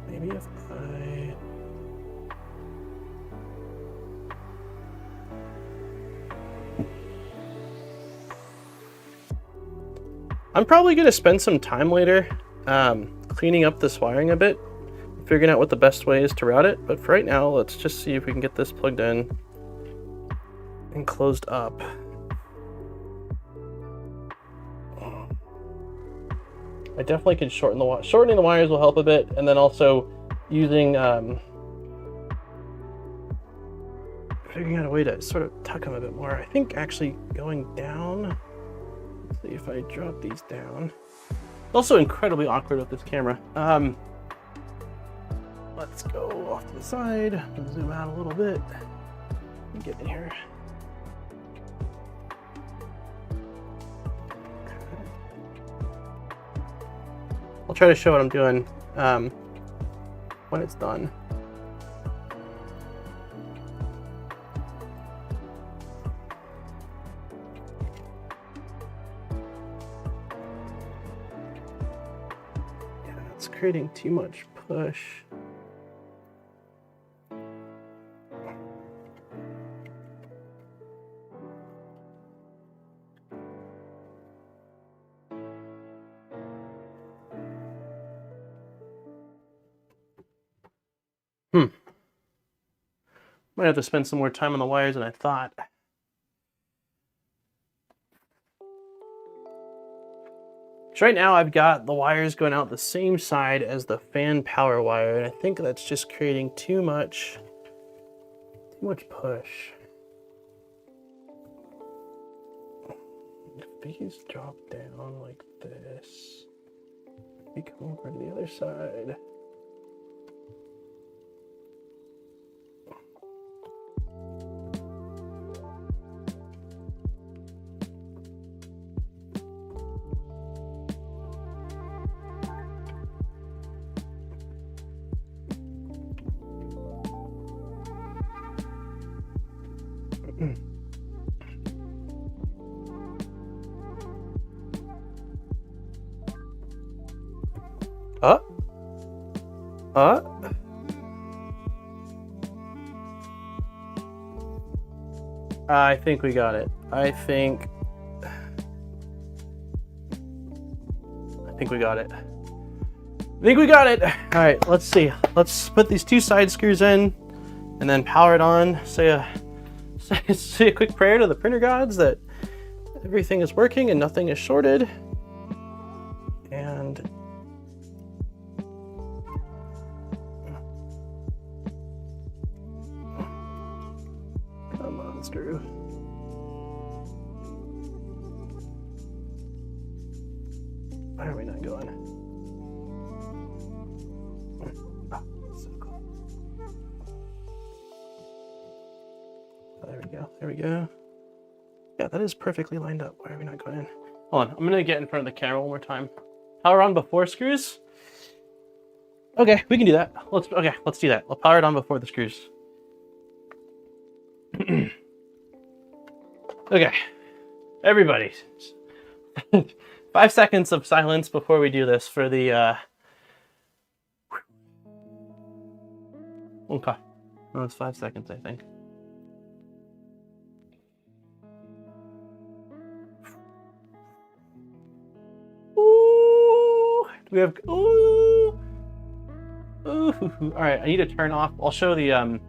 Maybe if I'm probably going to spend some time later cleaning up this wiring a bit, figuring out what the best way is to route it. But for right now, let's just see if we can get this plugged in and closed up. I definitely can shortening the wires will help a bit, and then also using figuring out a way to sort of tuck them a bit more. I think actually going down. Let's see if I drop these down. Also incredibly awkward with this camera. Let's go off to the side and zoom out a little bit and get in here. I'll try to show what I'm doing when it's done. Yeah, it's creating too much push. Might have to spend some more time on the wires than I thought. So right now I've got the wires going out the same side as the fan power wire, and I think that's just creating too much push. If these drop down like this, we come over to the other side. I think we got it. I think we got it. I think we got it. All right, let's see. Let's put these 2 side screws in and then power it on. Say a quick prayer to the printer gods that everything is working and nothing is shorted. And come on, screw. Why are we not going? Oh, so cool. Oh, there we go. There we go. Yeah, that is perfectly lined up. Why are we not going in? Hold on. I'm gonna get in front of the camera one more time. Power on before screws. Okay, we can do that. Let's do that. We'll power it on before the screws. Okay, everybody. 5 seconds of silence before we do this for the okay. No, it's 5 seconds, I think. Ooh, do we have ooh? Ooh. All right, I need to turn off. I'll show the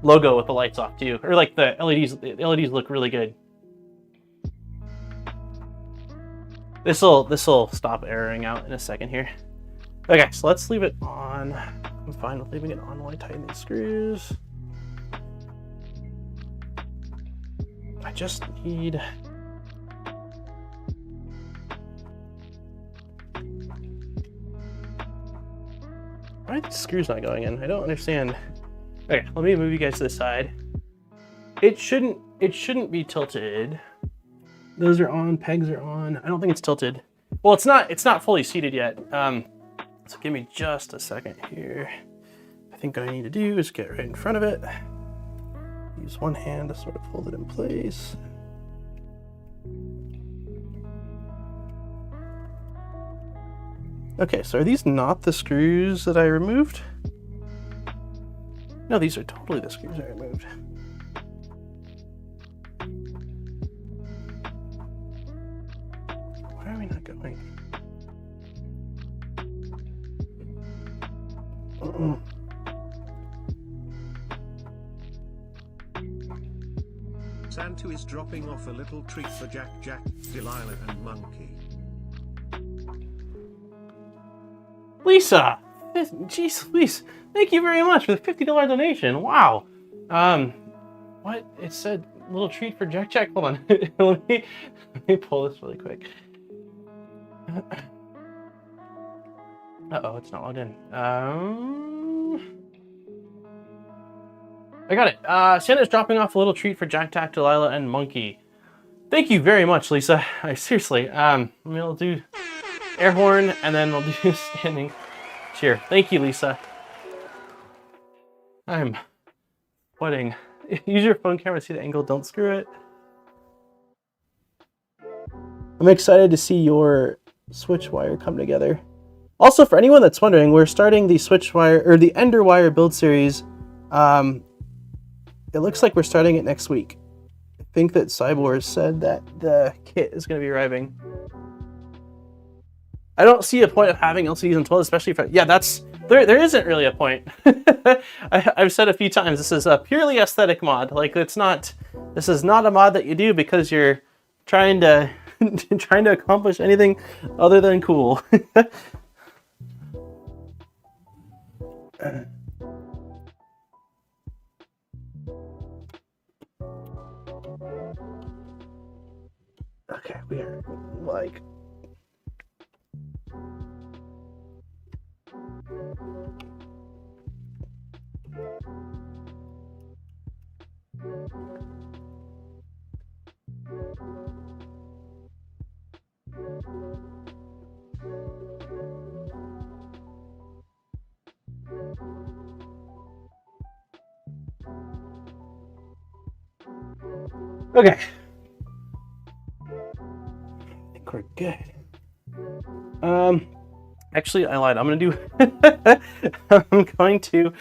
logo with the lights off too, or like the LEDs. The LEDs look really good. This'll stop erroring out in a second here. Okay, so let's leave it on. I'm fine with leaving it on while I tighten these screws. I just need. Why are these screws not going in? I don't understand. Okay, let me move you guys to the side. It shouldn't be tilted. Those are on, pegs are on. I don't think it's tilted. Well, it's not fully seated yet. So give me just a second here. I think what I need to do is get right in front of it. Use one hand to sort of hold it in place. Okay, so are these not the screws that I removed? No, these are totally the screws I removed. Why are we not going? Santu is dropping off a little treat for Jack, Delilah, and Monkey. Lisa! Jeez, Lisa, thank you very much for the $50 donation. Wow. What? It said little treat for Jack. Hold on. let me pull this really quick. Uh-oh, it's not logged in. I got it. Santa's dropping off a little treat for Jack, Delilah, and Monkey. Thank you very much, Lisa. Seriously. We'll do air horn, and then we'll do standing cheer. Thank you, Lisa. I'm sweating. Use your phone camera to see the angle. Don't screw it. I'm excited to see your switch wire come together. Also, for anyone that's wondering, we're starting the switch wire or the Ender wire build series. It looks like we're starting it next week. I think that Cyborg said that the kit is going to be arriving. I don't see a point of having LCDs on 12, especially for, yeah, there isn't really a point. I've said a few times, this is a purely aesthetic mod. Like, this is not a mod that you do because you're trying to accomplish anything other than cool. Okay, we are like. Okay. I think we're good. Actually, I lied. I'm gonna do I'm going to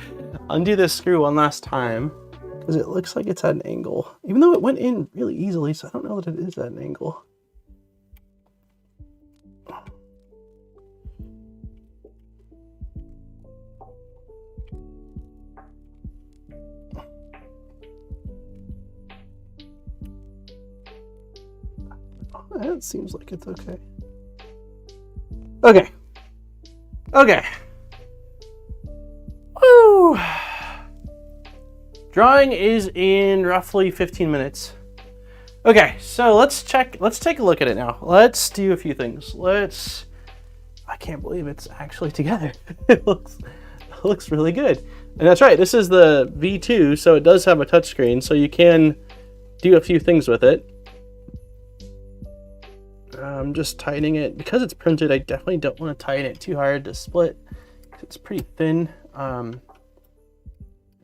undo this screw one last time because it looks like it's at an angle, even though it went in really easily. So I don't know that it is at an angle. It seems like it's okay. Okay. Okay. Woo! Drawing is in roughly 15 minutes. Okay, so let's take a look at it now. Let's do a few things. I can't believe it's actually together. It looks really good. And that's right, this is the V2, so it does have a touchscreen, so you can do a few things with it. I'm just tightening it. Because it's printed, I definitely don't want to tighten it too hard to split. It's pretty thin.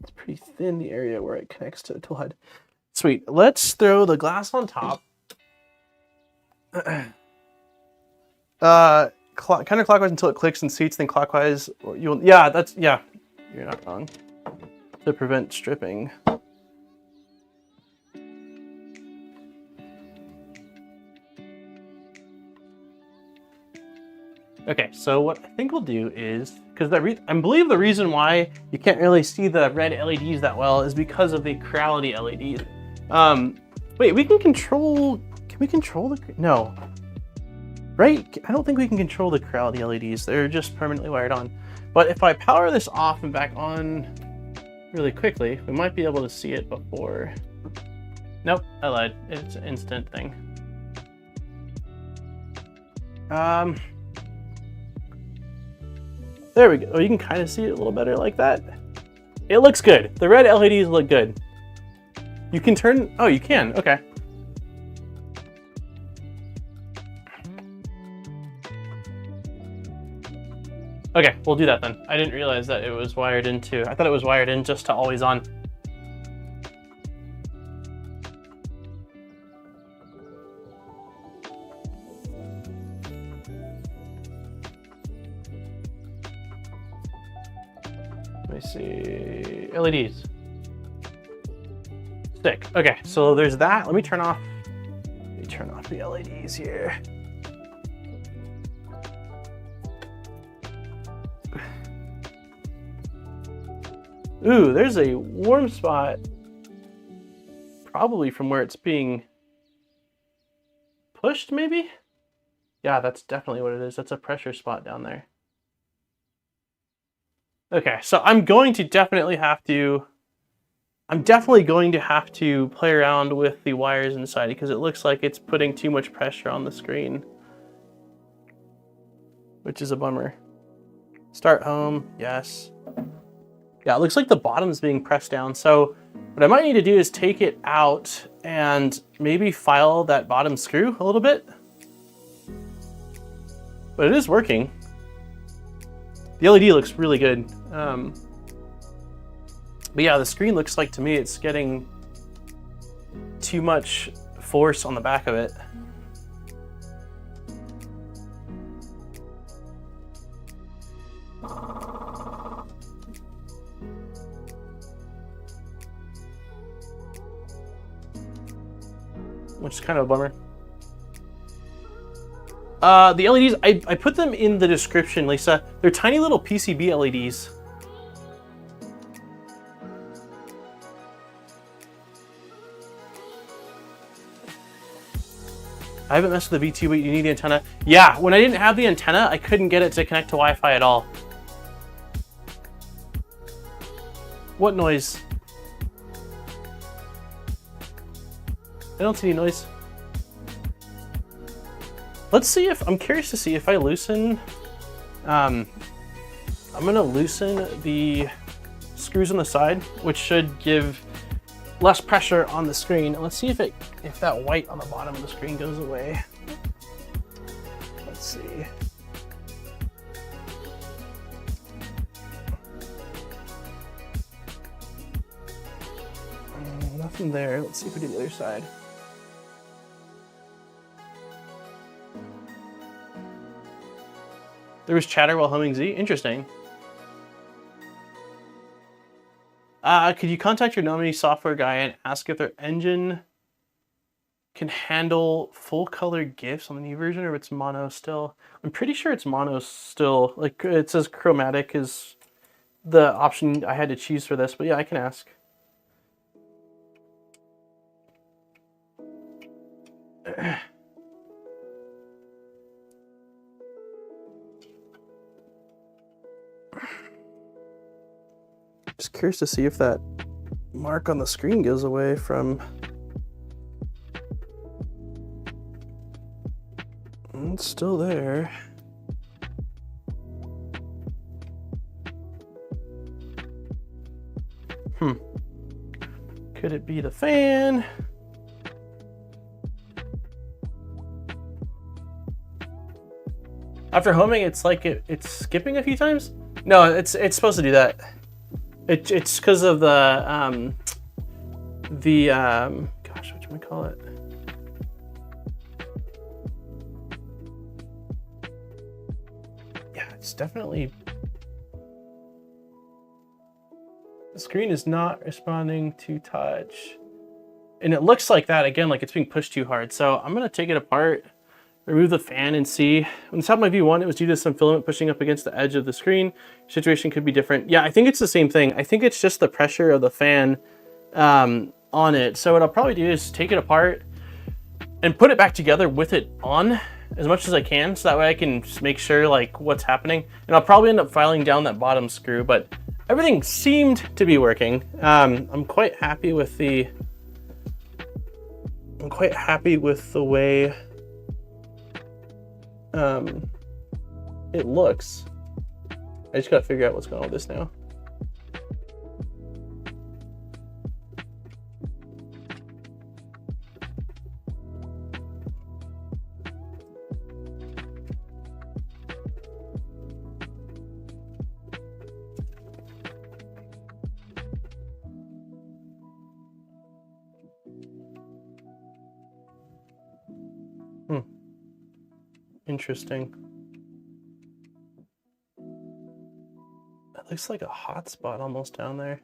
It's pretty thin, the area where it connects to the toolhead. Sweet. Let's throw the glass on top. Counterclockwise until it clicks and seats, then clockwise. Yeah, you're not wrong. To prevent stripping. Okay, so what I think we'll do is, because I believe the reason why you can't really see the red LEDs that well is because of the Creality LEDs. Wait, can we control the, no. Right? I don't think we can control the Creality LEDs. They're just permanently wired on. But if I power this off and back on really quickly, we might be able to see it before. Nope, I lied. It's an instant thing. There we go. Oh, you can kind of see it a little better like that. It looks good. The red LEDs look good. You can turn, oh, you can, okay. Okay, we'll do that then. I didn't realize that it was wired into, I thought it was wired in just to always on. Let me see, LEDs. Sick. Okay, so there's that. Let me turn off the LEDs here. Ooh, there's a warm spot. Probably from where it's being pushed, maybe? Yeah, that's definitely what it is. That's a pressure spot down there. Okay, so I'm definitely going to have to play around with the wires inside because it looks like it's putting too much pressure on the screen, which is a bummer. Start home, yes. Yeah, it looks like the bottom's being pressed down. So what I might need to do is take it out and maybe file that bottom screw a little bit. But it is working. The LED looks really good. But yeah, the screen looks like to me it's getting too much force on the back of it. Which is kind of a bummer. The LEDs, I put them in the description, Lisa. They're tiny little PCB LEDs. I haven't messed with the V2, but you need the antenna. Yeah, when I didn't have the antenna, I couldn't get it to connect to Wi-Fi at all. What noise? I don't see any noise. Let's see if, I'm curious to see if I loosen, I'm gonna loosen the screws on the side, which should give less pressure on the screen. And let's see if that white on the bottom of the screen goes away. Let's see. Nothing there. Let's see if we do the other side. There was chatter while humming Z. Interesting. Could you contact your Nami software guy and ask if their engine can handle full color GIFs on the new version, or if it's mono still? I'm pretty sure it's mono still. Like, it says chromatic is the option I had to choose for this, but yeah, I can ask. Just curious to see if that mark on the screen goes away from... It's still there. Could it be the fan? After homing, it's like it's skipping a few times? No, it's supposed to do that. It's because of the gosh, what should we call it? Yeah, it's definitely... The screen is not responding to touch. And it looks like that, again, like it's being pushed too hard. So I'm gonna take it apart, remove the fan, and see. When this happened on my V1, it was due to some filament pushing up against the edge of the screen. Situation could be different. Yeah, I think it's the same thing. I think it's just the pressure of the fan on it. So what I'll probably do is take it apart and put it back together with it on as much as I can, so that way I can just make sure like what's happening. And I'll probably end up filing down that bottom screw, but everything seemed to be working. I'm quite happy with the way it looks. I just gotta figure out what's going on with this now. Interesting. It looks like a hot spot almost down there.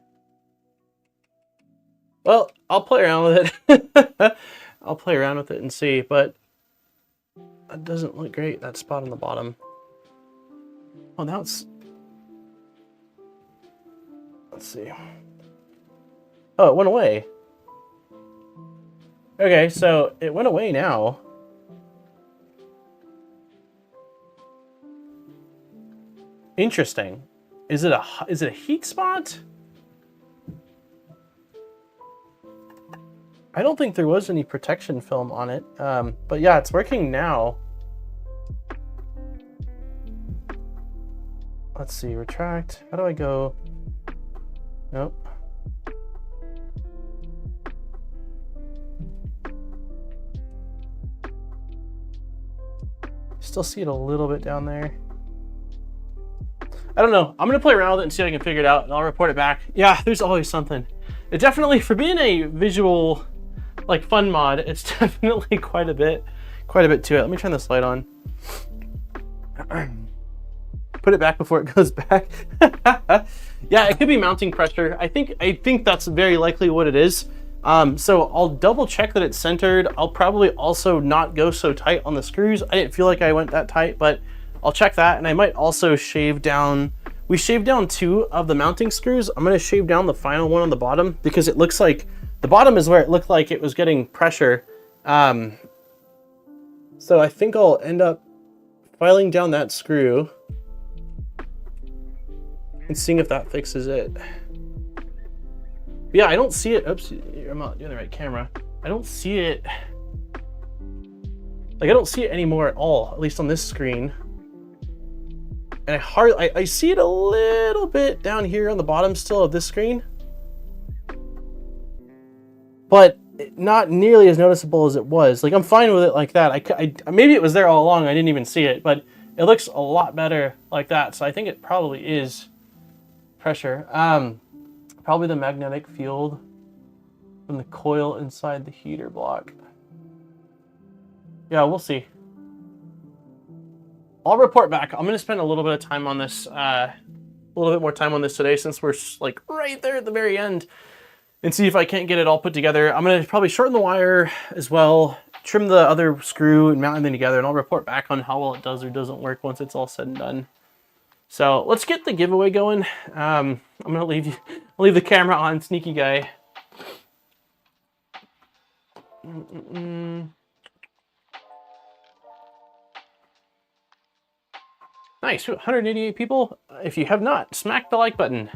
Well, I'll play around with it. I'll play around with it and see, but that doesn't look great, that spot on the bottom. Oh, now it's... Let's see. Oh, it went away. Okay, so it went away now. Interesting. Is it a heat spot? I don't think there was any protection film on it, but yeah, it's working now. Let's see, retract. How do I go? Nope. Still see it a little bit down there. I don't know. I'm gonna play around with it and see if I can figure it out, and I'll report it back. Yeah, there's always something. It definitely, for being a visual, like, fun mod, it's definitely quite a bit to it. Let me turn this light on. Put it back before it goes back. Yeah, it could be mounting pressure. I think that's very likely what it is. So I'll double check that it's centered. I'll probably also not go so tight on the screws. I didn't feel like I went that tight, but I'll check that, and I might also shave down. We shaved down 2 of the mounting screws. I'm gonna shave down the final one on the bottom because it looks like the bottom is where it looked like it was getting pressure. So I think I'll end up filing down that screw and seeing if that fixes it. But yeah, I don't see it. Oops, I'm not doing the right camera. I don't see it. Like, I don't see it anymore at all, at least on this screen. And I see it a little bit down here on the bottom still of this screen, but not nearly as noticeable as it was. Like, I'm fine with it like that. Maybe it was there all along, I didn't even see it, but it looks a lot better like that. So I think it probably is pressure. Probably the magnetic field from the coil inside the heater block. Yeah, we'll see. I'll report back. I'm gonna spend a little bit of time on this, a little bit more time on this today since we're like right there at the very end, and see if I can't get it all put together. I'm gonna probably shorten the wire as well, trim the other screw and mount them together, and I'll report back on how well it does or doesn't work once it's all said and done. So let's get the giveaway going. I'm gonna leave the camera on, sneaky guy. Nice, 188 people. If you have not, smack the like button.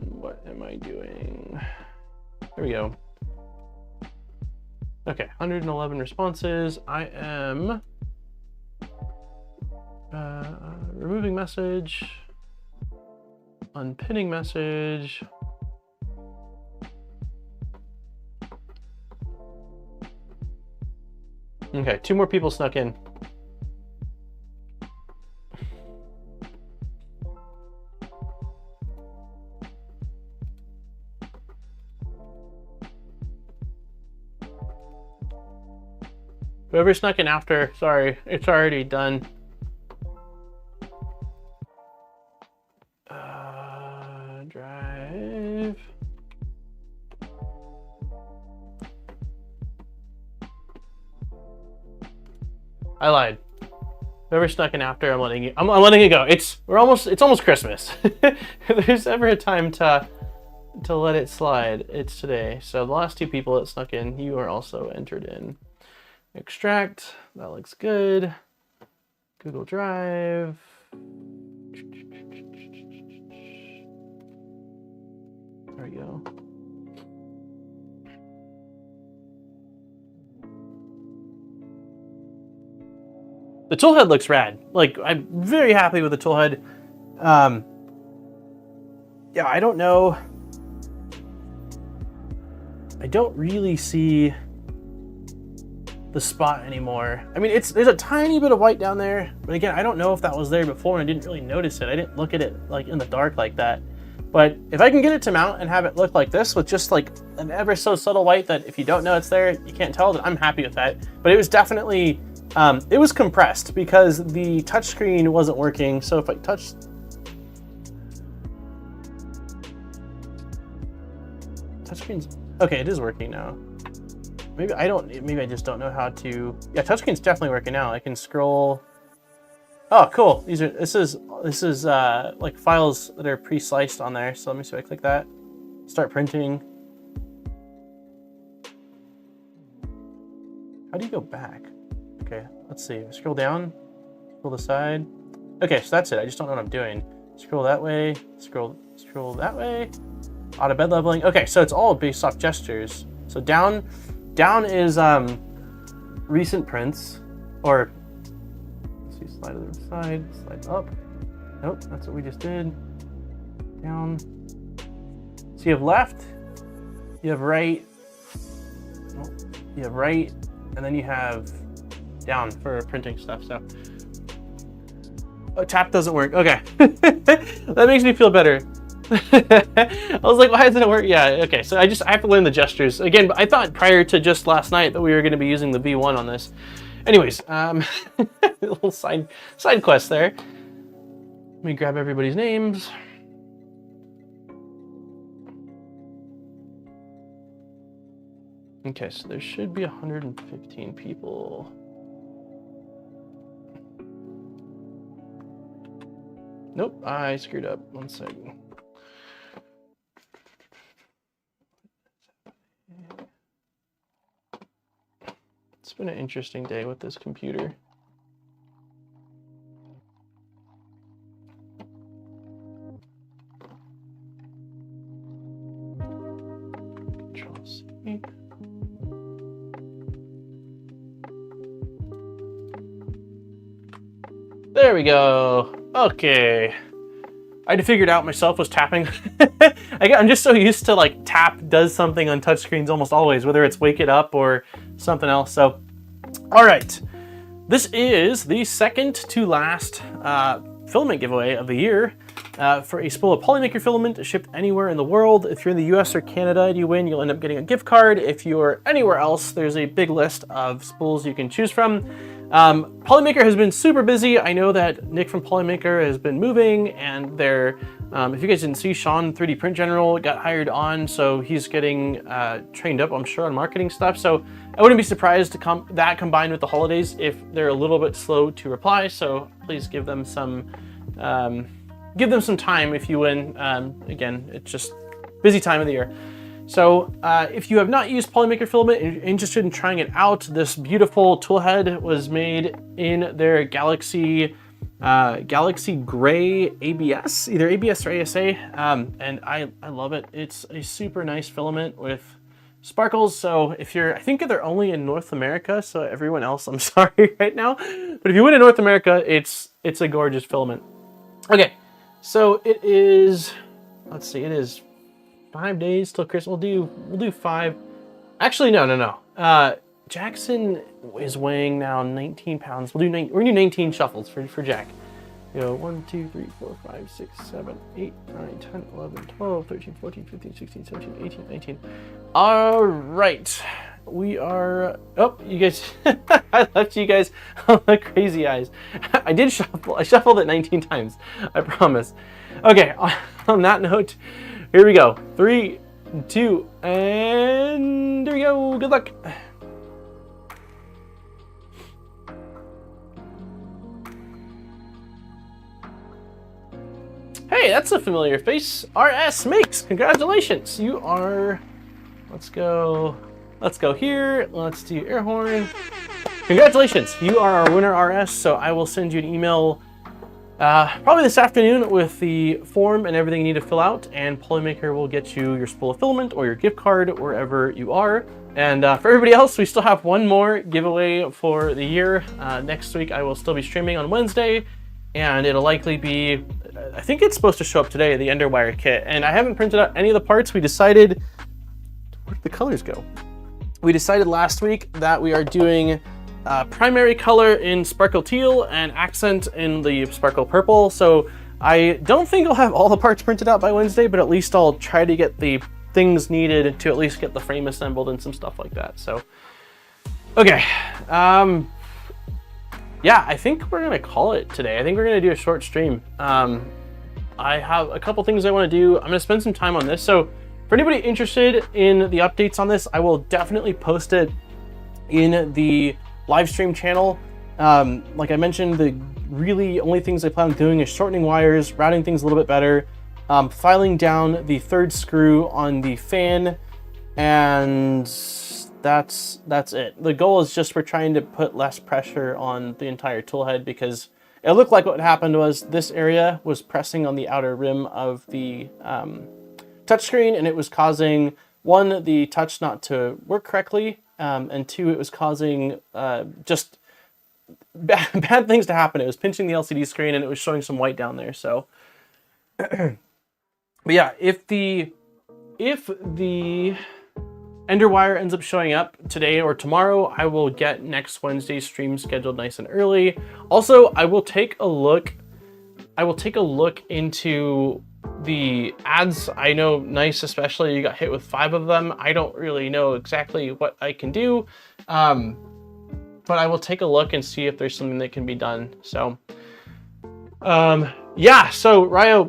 What am I doing? There we go. Okay, 111 responses. I am removing message, unpinning message. Okay, 2 more people snuck in. Whoever snuck in after, sorry, it's already done. Drive. I lied. Whoever snuck in after, I'm letting it go. It's almost Christmas. If there's ever a time to let it slide, it's today. So the last 2 people that snuck in, you are also entered in. Extract, that looks good. Google Drive. There we go. The toolhead looks rad. Like, I'm very happy with the toolhead. Yeah, I don't know. I don't really see the spot anymore. I mean, there's a tiny bit of white down there, but again, I don't know if that was there before and I didn't really notice it. I didn't look at it like in the dark like that. But if I can get it to mount and have it look like this with just like an ever so subtle white that if you don't know it's there, you can't tell, then I'm happy with that. But it was definitely, it was compressed because the touchscreen wasn't working. So if I touch, touchscreen's, okay, it is working now. Maybe I just don't know how to, yeah, touchscreen's definitely working now. I can scroll. Oh, cool. This is like files that are pre-sliced on there. So let me see if I click that. Start printing. How do you go back? Okay, let's see. Scroll down, scroll the side. Okay, so that's it. I just don't know what I'm doing. Scroll that way, scroll that way. Auto bed leveling. Okay, so it's all based off gestures. So down is recent prints, or let's see, slide to the side, slide up. Nope, that's what we just did. Down. So you have left, you have right, and then you have down for printing stuff. So tap doesn't work. Okay, that makes me feel better. I was like, why doesn't it work? Yeah, okay, so I have to learn the gestures. Again, I thought prior to just last night that we were going to be using the V1 on this. Anyways, little side quest there. Let me grab everybody's names. Okay, so there should be 115 people. Nope, I screwed up. 1 second. It's been an interesting day with this computer. Control C. There we go. Okay. I figured out myself was tapping. I'm just so used to like tap does something on touchscreens almost always, whether it's wake it up or something else. So, all right. This is the second to last filament giveaway of the year. for a spool of Polymaker filament shipped anywhere in the world. If you're in the US or Canada and you win, you'll end up getting a gift card. If you're anywhere else, there's a big list of spools you can choose from. Polymaker has been super busy. I know that Nick from Polymaker has been moving, and they're, if you guys didn't see, Sean, 3D Print General, got hired on, so he's getting trained up, I'm sure, on marketing stuff. So I wouldn't be surprised to that combined with the holidays if they're a little bit slow to reply. So please give them some time if you win. Again, it's just busy time of the year. So if you have not used Polymaker filament and you're interested in trying it out, this beautiful tool head was made in their Galaxy Gray ABS, either ABS or ASA, and I love it. It's a super nice filament with sparkles. So if you're, I think they're only in North America, so everyone else, I'm sorry right now, but if you win in North America, it's a gorgeous filament. Okay, so it is, let's see, it is 5 days till Christmas. We'll do 5. Actually, no. Jackson is weighing now 19 pounds. We're gonna do 19 shuffles for Jack. You know, 1, 2, 3, 4, 5, 6, 7, 8, 9, 10, 11, 12, 13, 14, 15, 16, 17, 18, 19. All right. We are, oh, you guys, I left you guys on the crazy eyes. I did shuffle. I shuffled it 19 times. I promise. Okay, on that note, here we go. 3, 2, and there we go. Good luck. Hey, that's a familiar face. RS Makes, congratulations. You are, let's go here. Let's do air horn. Congratulations, you are our winner, RS. So I will send you an email probably this afternoon with the form and everything you need to fill out, and Polymaker will get you your spool of filament or your gift card wherever you are. And for everybody else, we still have one more giveaway for the year. Next week, I will still be streaming on Wednesday, and it'll likely be, I think it's supposed to show up today, the Underwire kit. And I haven't printed out any of the parts. We decided, where did the colors go? We decided last week that we are doing primary color in Sparkle Teal and accent in the Sparkle Purple. So I don't think I'll have all the parts printed out by Wednesday, but at least I'll try to get the things needed to at least get the frame assembled and some stuff like that. So, okay. Yeah, I think we're gonna call it today. I think we're gonna do a short stream. I have a couple things I wanna do. I'm gonna spend some time on this. So for anybody interested in the updates on this, I will definitely post it in the live stream channel. Like I mentioned, the really only things I plan on doing is shortening wires, routing things a little bit better, filing down the third screw on the fan, and that's it. The goal is just we're trying to put less pressure on the entire tool head, because it looked like what happened was this area was pressing on the outer rim of the touchscreen, and it was causing, one, the touch not to work correctly, and two, it was causing just bad things to happen. It was pinching the LCD screen, and it was showing some white down there. So, but yeah, if the Underwire ends up showing up today or tomorrow, I will get next Wednesday's stream scheduled nice and early. Also, I will take a look into the ads. I know Nice, especially, you got hit with 5 of them. I don't really know exactly what I can do, but I will take a look and see if there's something that can be done. So, yeah, so Ryo,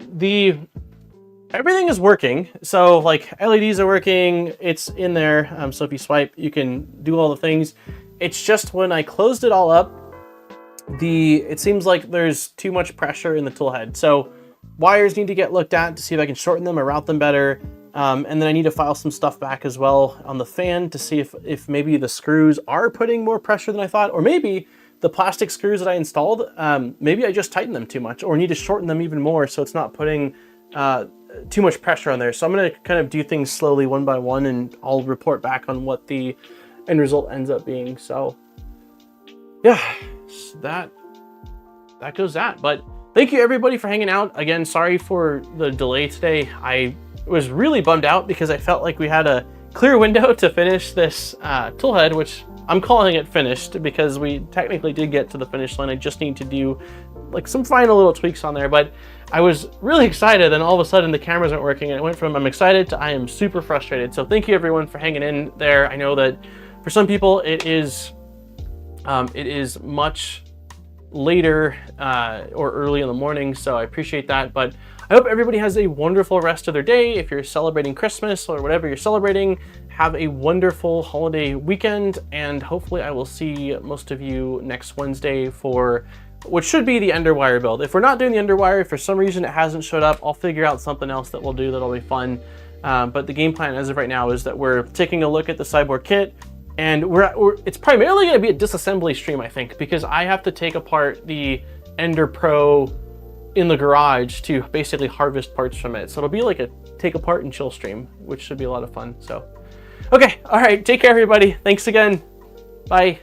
everything is working. So like LEDs are working, it's in there. So if you swipe, you can do all the things. It's just when I closed it all up, it seems like there's too much pressure in the tool head. So wires need to get looked at to see if I can shorten them or route them better. And then I need to file some stuff back as well on the fan to see if maybe the screws are putting more pressure than I thought, or maybe the plastic screws that I installed, maybe I just tightened them too much, or need to shorten them even more so it's not putting too much pressure on there. So I'm going to kind of do things slowly one by one, and I'll report back on what the end result ends up being. So yeah, so that goes that. But thank you everybody for hanging out. Again, sorry for the delay today. I was really bummed out because I felt like we had a clear window to finish this toolhead, which I'm calling it finished because we technically did get to the finish line. I just need to do like some final little tweaks on there, but I was really excited, and all of a sudden the cameras aren't working, and it went from I'm excited to I am super frustrated. So thank you everyone for hanging in there. I know that for some people it is much later or early in the morning, so I appreciate that. But I hope everybody has a wonderful rest of their day. If you're celebrating Christmas or whatever you're celebrating, have a wonderful holiday weekend, and hopefully I will see most of you next Wednesday for what should be the Underwire build. If we're not doing the Underwire, if for some reason it hasn't showed up, I'll figure out something else that we'll do that'll be fun. But the game plan as of right now is that we're taking a look at the Cyborg kit, and it's primarily going to be a disassembly stream, I think, because I have to take apart the Ender Pro in the garage to basically harvest parts from it. So it'll be like a take apart and chill stream, which should be a lot of fun. So, okay, all right, take care everybody. Thanks again. Bye.